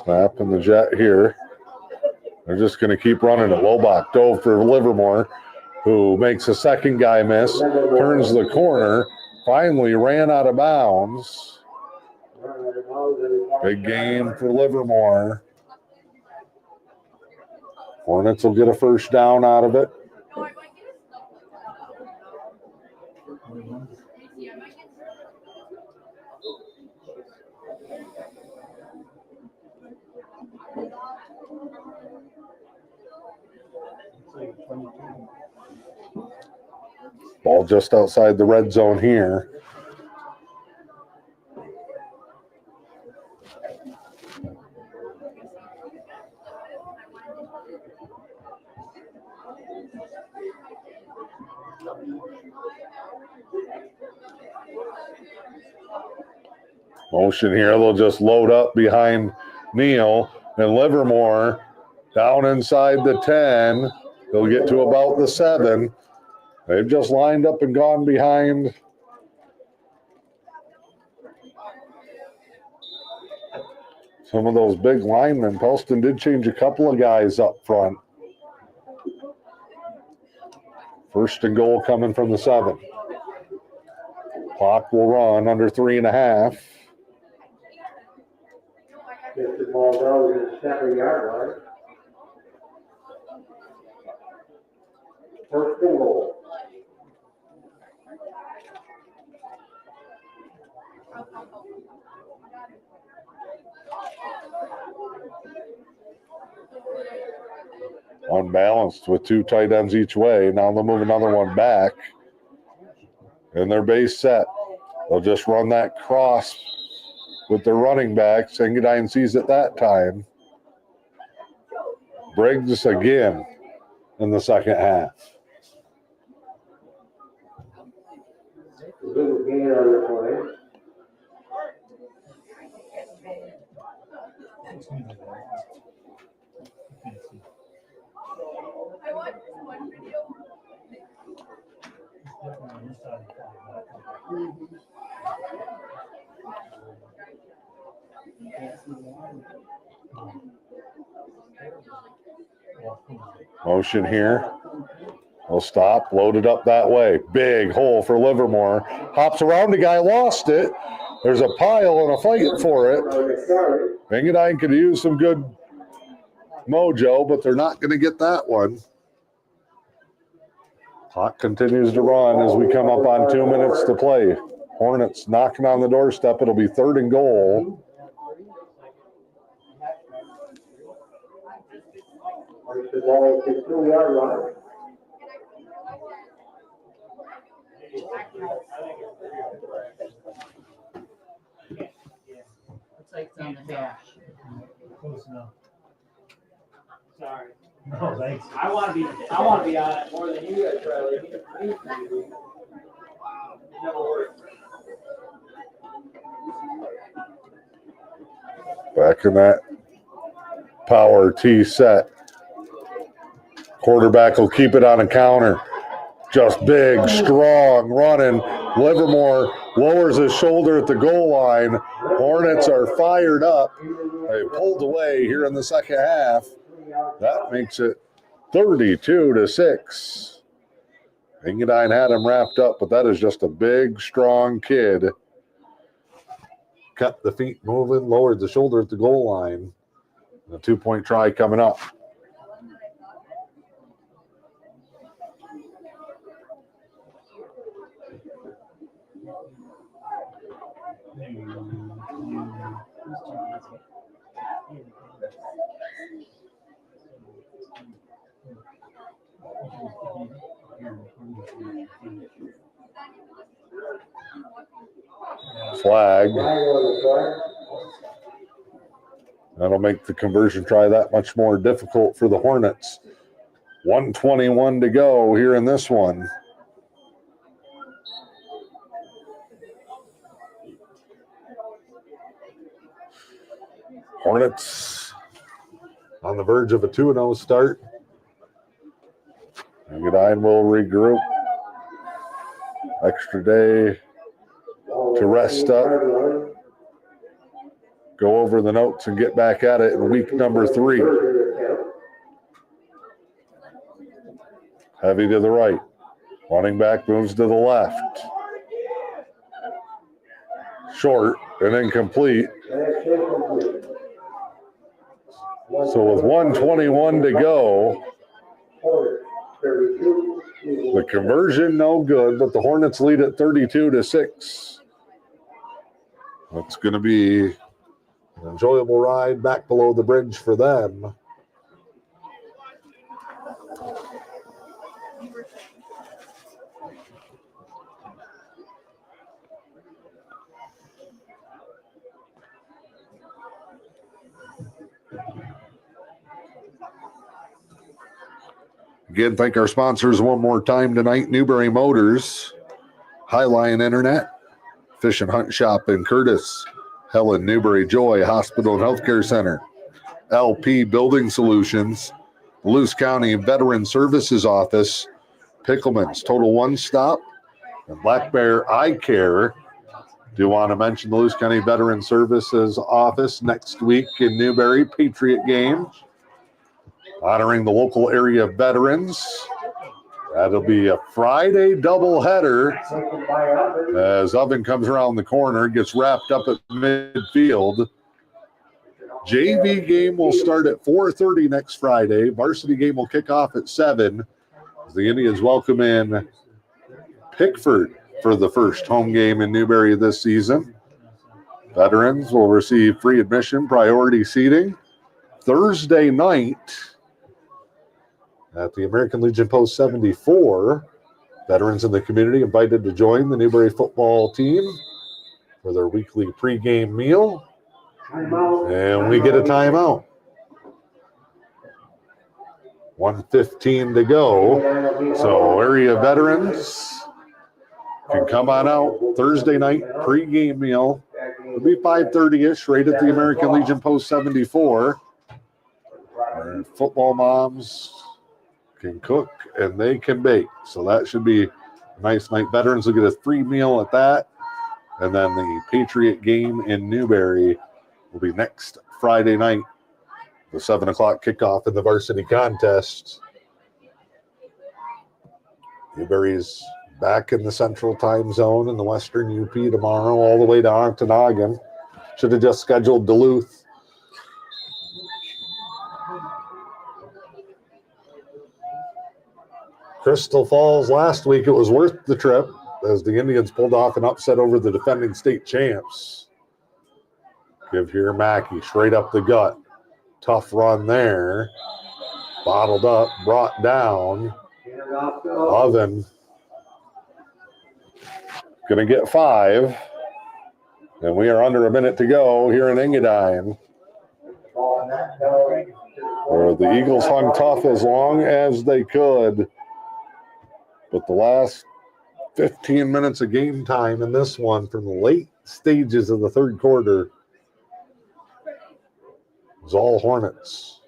Snap in the jet here. They're just going to keep running it. Lobach dove for Livermore, who makes a second guy miss, turns the corner, finally ran out of bounds. Big game for Livermore. Hornets will get a first down out of it. Ball just outside the red zone here. Motion here, they'll just load up behind Neal and Livermore down inside the 10. They'll get to about the 7. They've just lined up and gone behind some of those big linemen. Pellston did change a couple of guys up front. 1st and goal coming from the 7. Clock will run under 3.5. Gets the ball down to the 7-yard line. 1st and goal. Unbalanced with 2 tight ends each way. Now they'll move another one back. And their base set. They'll just run that cross with their running backs. Engadine sees it that time. Briggs again in the second half. Good gain on the play. Motion here. We'll stop, load it up that way. Big hole for Livermore. Hops around the guy, lost it. There's a pile and a fight for it. Engadine could use some good mojo, but they're not going to get that one. Clock continues to run as we come up on 2 minutes to play. Hornets knocking on the doorstep. It'll be 3rd and goal. The ball at the 2-yard line. Looks like it's on the dash. Close enough. Sorry. No, thanks. I want to be on it more than you guys, Riley. Never worked. Back in that power T set. Quarterback will keep it on a counter. Just big, strong, running. Livermore lowers his shoulder at the goal line. Hornets are fired up. They pulled away here in the second half. That makes it 32-6. Engadine had him wrapped up, but that is just a big, strong kid. Kept the feet moving, lowered the shoulder at the goal line. A 2-point try coming up. Flag. That'll make the conversion try that much more difficult for the Hornets. 1:21 to go here in this one. Hornets on the verge of a 2-0 start. Engadine will regroup. Extra day to rest up, go over the notes, and get back at it in week number 3. Heavy to the right. Running back moves to the left. Short and incomplete. So with 1:21 to go, the conversion no good, but the Hornets lead at 32-6. It's going to be an enjoyable ride back below the bridge for them. Again, thank our sponsors one more time tonight. Newberry Motors, Highline Internet, Fish and Hunt Shop in Curtis, Helen Newberry Joy Hospital and Healthcare Center, LP Building Solutions, Luce County Veteran Services Office, Pickleman's Total One Stop, and Black Bear Eye Care. Do want to mention the Luce County Veteran Services Office next week in Newberry, Patriot game, honoring the local area veterans. That'll be a Friday doubleheader as Oven comes around the corner, gets wrapped up at midfield. JV game will start at 4:30 next Friday. Varsity game will kick off at 7 as the Indians welcome in Pickford for the first home game in Newberry this season. Veterans will receive free admission, priority seating. Thursday night at the American Legion Post 74, veterans in the community invited to join the Newberry football team for their weekly pregame meal. And we get a timeout. 1:15 to go. So area veterans can come on out Thursday night pregame meal. It'll be 5:30-ish right at the American Legion Post 74. And football moms can cook and they can bake. So that should be a nice night. Veterans will get a free meal at that. And then the Patriot game in Newberry will be next Friday night. The 7 o'clock kickoff in the varsity contest. Newberry's back in the central time zone in the western UP tomorrow, all the way to Ontonagon. Should have just scheduled Duluth. Crystal Falls last week, it was worth the trip as the Indians pulled off an upset over the defending state champs. Give here Mackey straight up the gut. Tough run there. Bottled up, brought down. Oven going to get 5. And we are under a minute to go here in Engadine. Where the Eagles hung tough as long as they could. But the last 15 minutes of game time in this one from the late stages of the third quarter was all Hornets.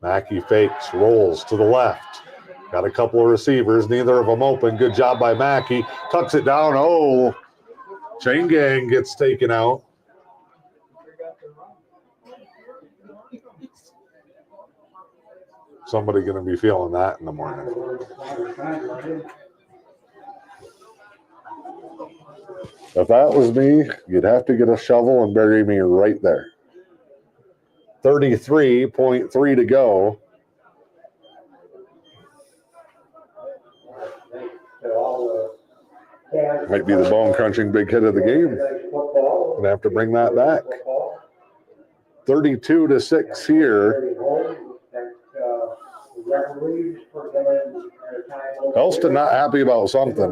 Mackey fakes, rolls to the left. Got a couple of receivers, neither of them open. Good job by Mackey. Tucks it down. Oh, chain gang gets taken out. Somebody going to be feeling that in the morning. If that was me, you'd have to get a shovel and bury me right there. 33.3 to go. Might be the bone crunching big hit of the game. Gonna have to bring that back. 32-6 here. Pellston not happy about something.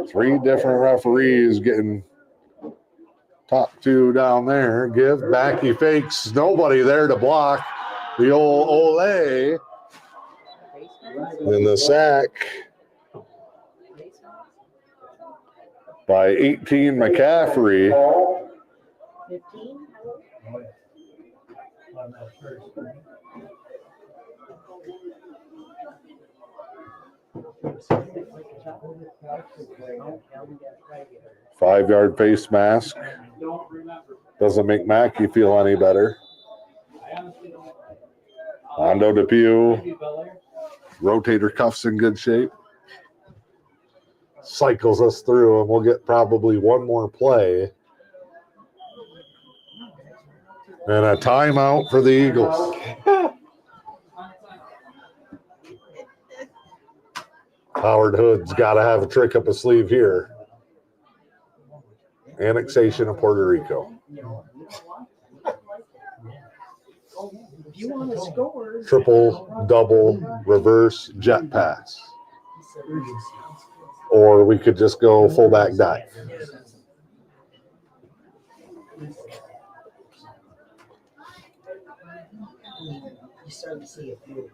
3 different referees getting top 2 down there. Give back, he fakes. Nobody there to block. The old Ole. In the sack by 18 McCaffrey. 15? 5-yard face mask. Doesn't make Mackey feel any better. Hondo Depew. Rotator cuffs in good shape. Cycles us through, and we'll get probably one more play. And a timeout for the Eagles. Howard Hood's got to have a trick up his sleeve here. Annexation of Puerto Rico. Triple, double, reverse, jet pass. Or we could just go fullback dive. You start to see a few.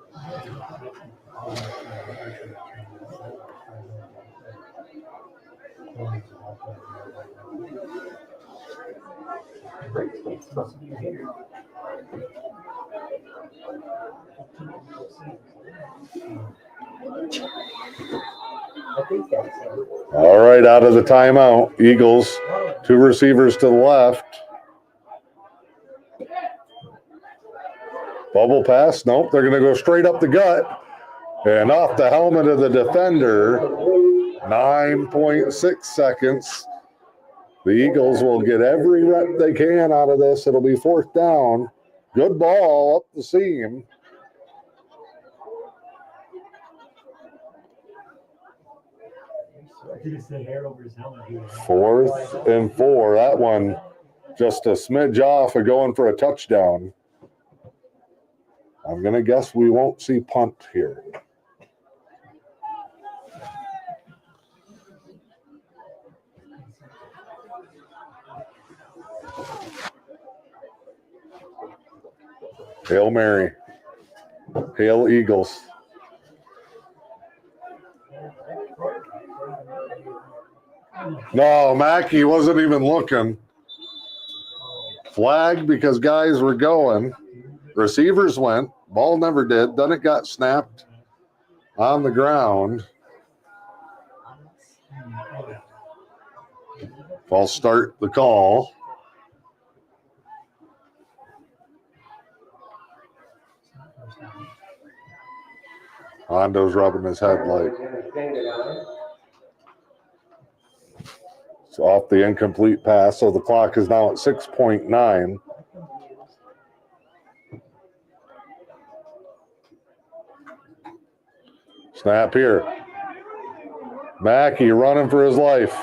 All right, out of the timeout. Eagles, 2 receivers to the left. Bubble pass. Nope, they're going to go straight up the gut and off the helmet of the defender. 9.6 seconds. The Eagles will get every rep they can out of this. It'll be 4th down. Good ball up the seam. Fourth and 4. That one just a smidge off of going for a touchdown. I'm going to guess we won't see punt here. Hail Mary. Hail Eagles. No, Mackey wasn't even looking. Flag because guys were going. Receivers went. Ball never did. Then it got snapped on the ground. False start the call. Hondo's rubbing his head like. It's off the incomplete pass, so the clock is now at 6.9. Snap here. Mackey running for his life.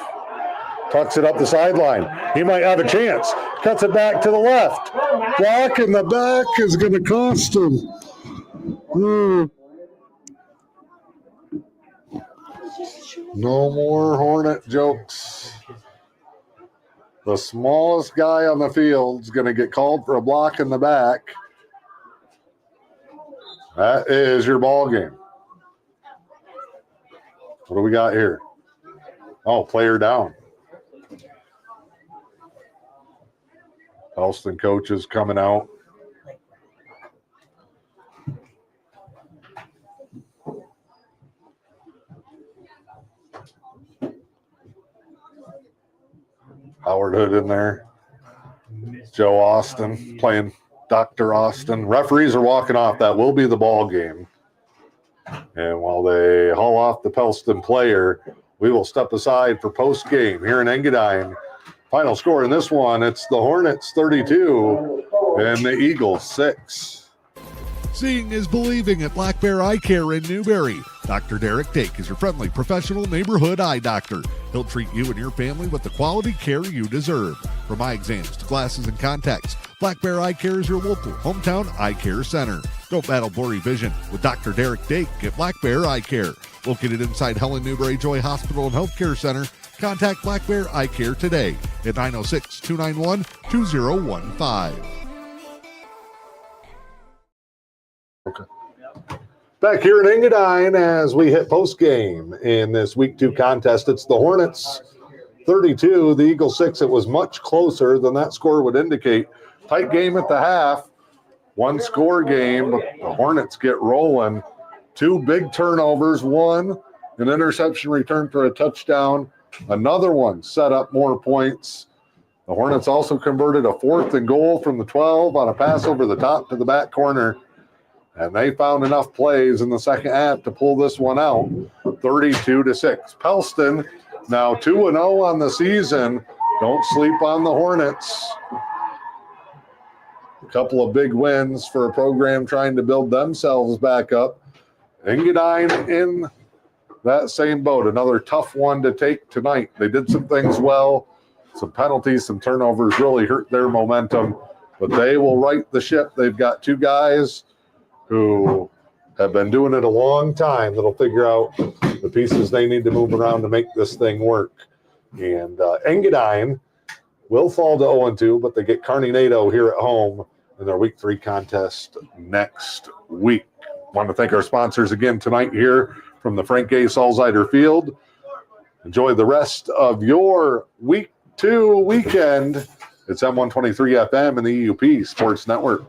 Tucks it up the sideline. He might have a chance. Cuts it back to the left. Block in the back is going to cost him. No more Hornet jokes. The smallest guy on the field is going to get called for a block in the back. That is your ball game. What do we got here? Oh, player down. Pellston coaches coming out. Howard Hood in there. Joe Austin playing Dr. Austin. Referees are walking off. That will be the ball game. And while they haul off the Pellston player, we will step aside for post game here in Engadine. Final score in this one, it's the Hornets 32 and the Eagles 6. Seeing is believing at Black Bear Eye Care in Newberry. Dr. Derek Dake is your friendly professional neighborhood eye doctor. He'll treat you and your family with the quality care you deserve. From eye exams to glasses and contacts, Black Bear Eye Care is your local hometown eye care center. Don't battle blurry vision with Dr. Derek Dake at Black Bear Eye Care. Located inside Helen Newberry Joy Hospital and Healthcare Center, contact Black Bear Eye Care today at 906-291-2015. Okay. Back here in Engadine as we hit post game in this week 2 contest. It's the Hornets 32, the Eagles 6. It was much closer than that score would indicate. Tight game at the half. 1 score game, but the Hornets get rolling. 2 big turnovers, 1 an interception return for a touchdown. Another one set up more points. The Hornets also converted a 4th and goal from the 12 on a pass over the top to the back corner. And they found enough plays in the second half to pull this one out, 32-6. Pellston now 2-0 on the season. Don't sleep on the Hornets. A couple of big wins for a program trying to build themselves back up. Engadine in that same boat. Another tough one to take tonight. They did some things well. Some penalties, some turnovers really hurt their momentum. But they will right the ship. They've got 2 guys who have been doing it a long time that'll figure out the pieces they need to move around to make this thing work. And Engadine will fall to 0-2, but they get Carney-Nadeau here at home in their week 3 contest next week. Want to thank our sponsors again tonight here from the Frank A. Salzider Field. Enjoy the rest of your week 2 weekend. It's M123 FM and the E.U.P Sports Network.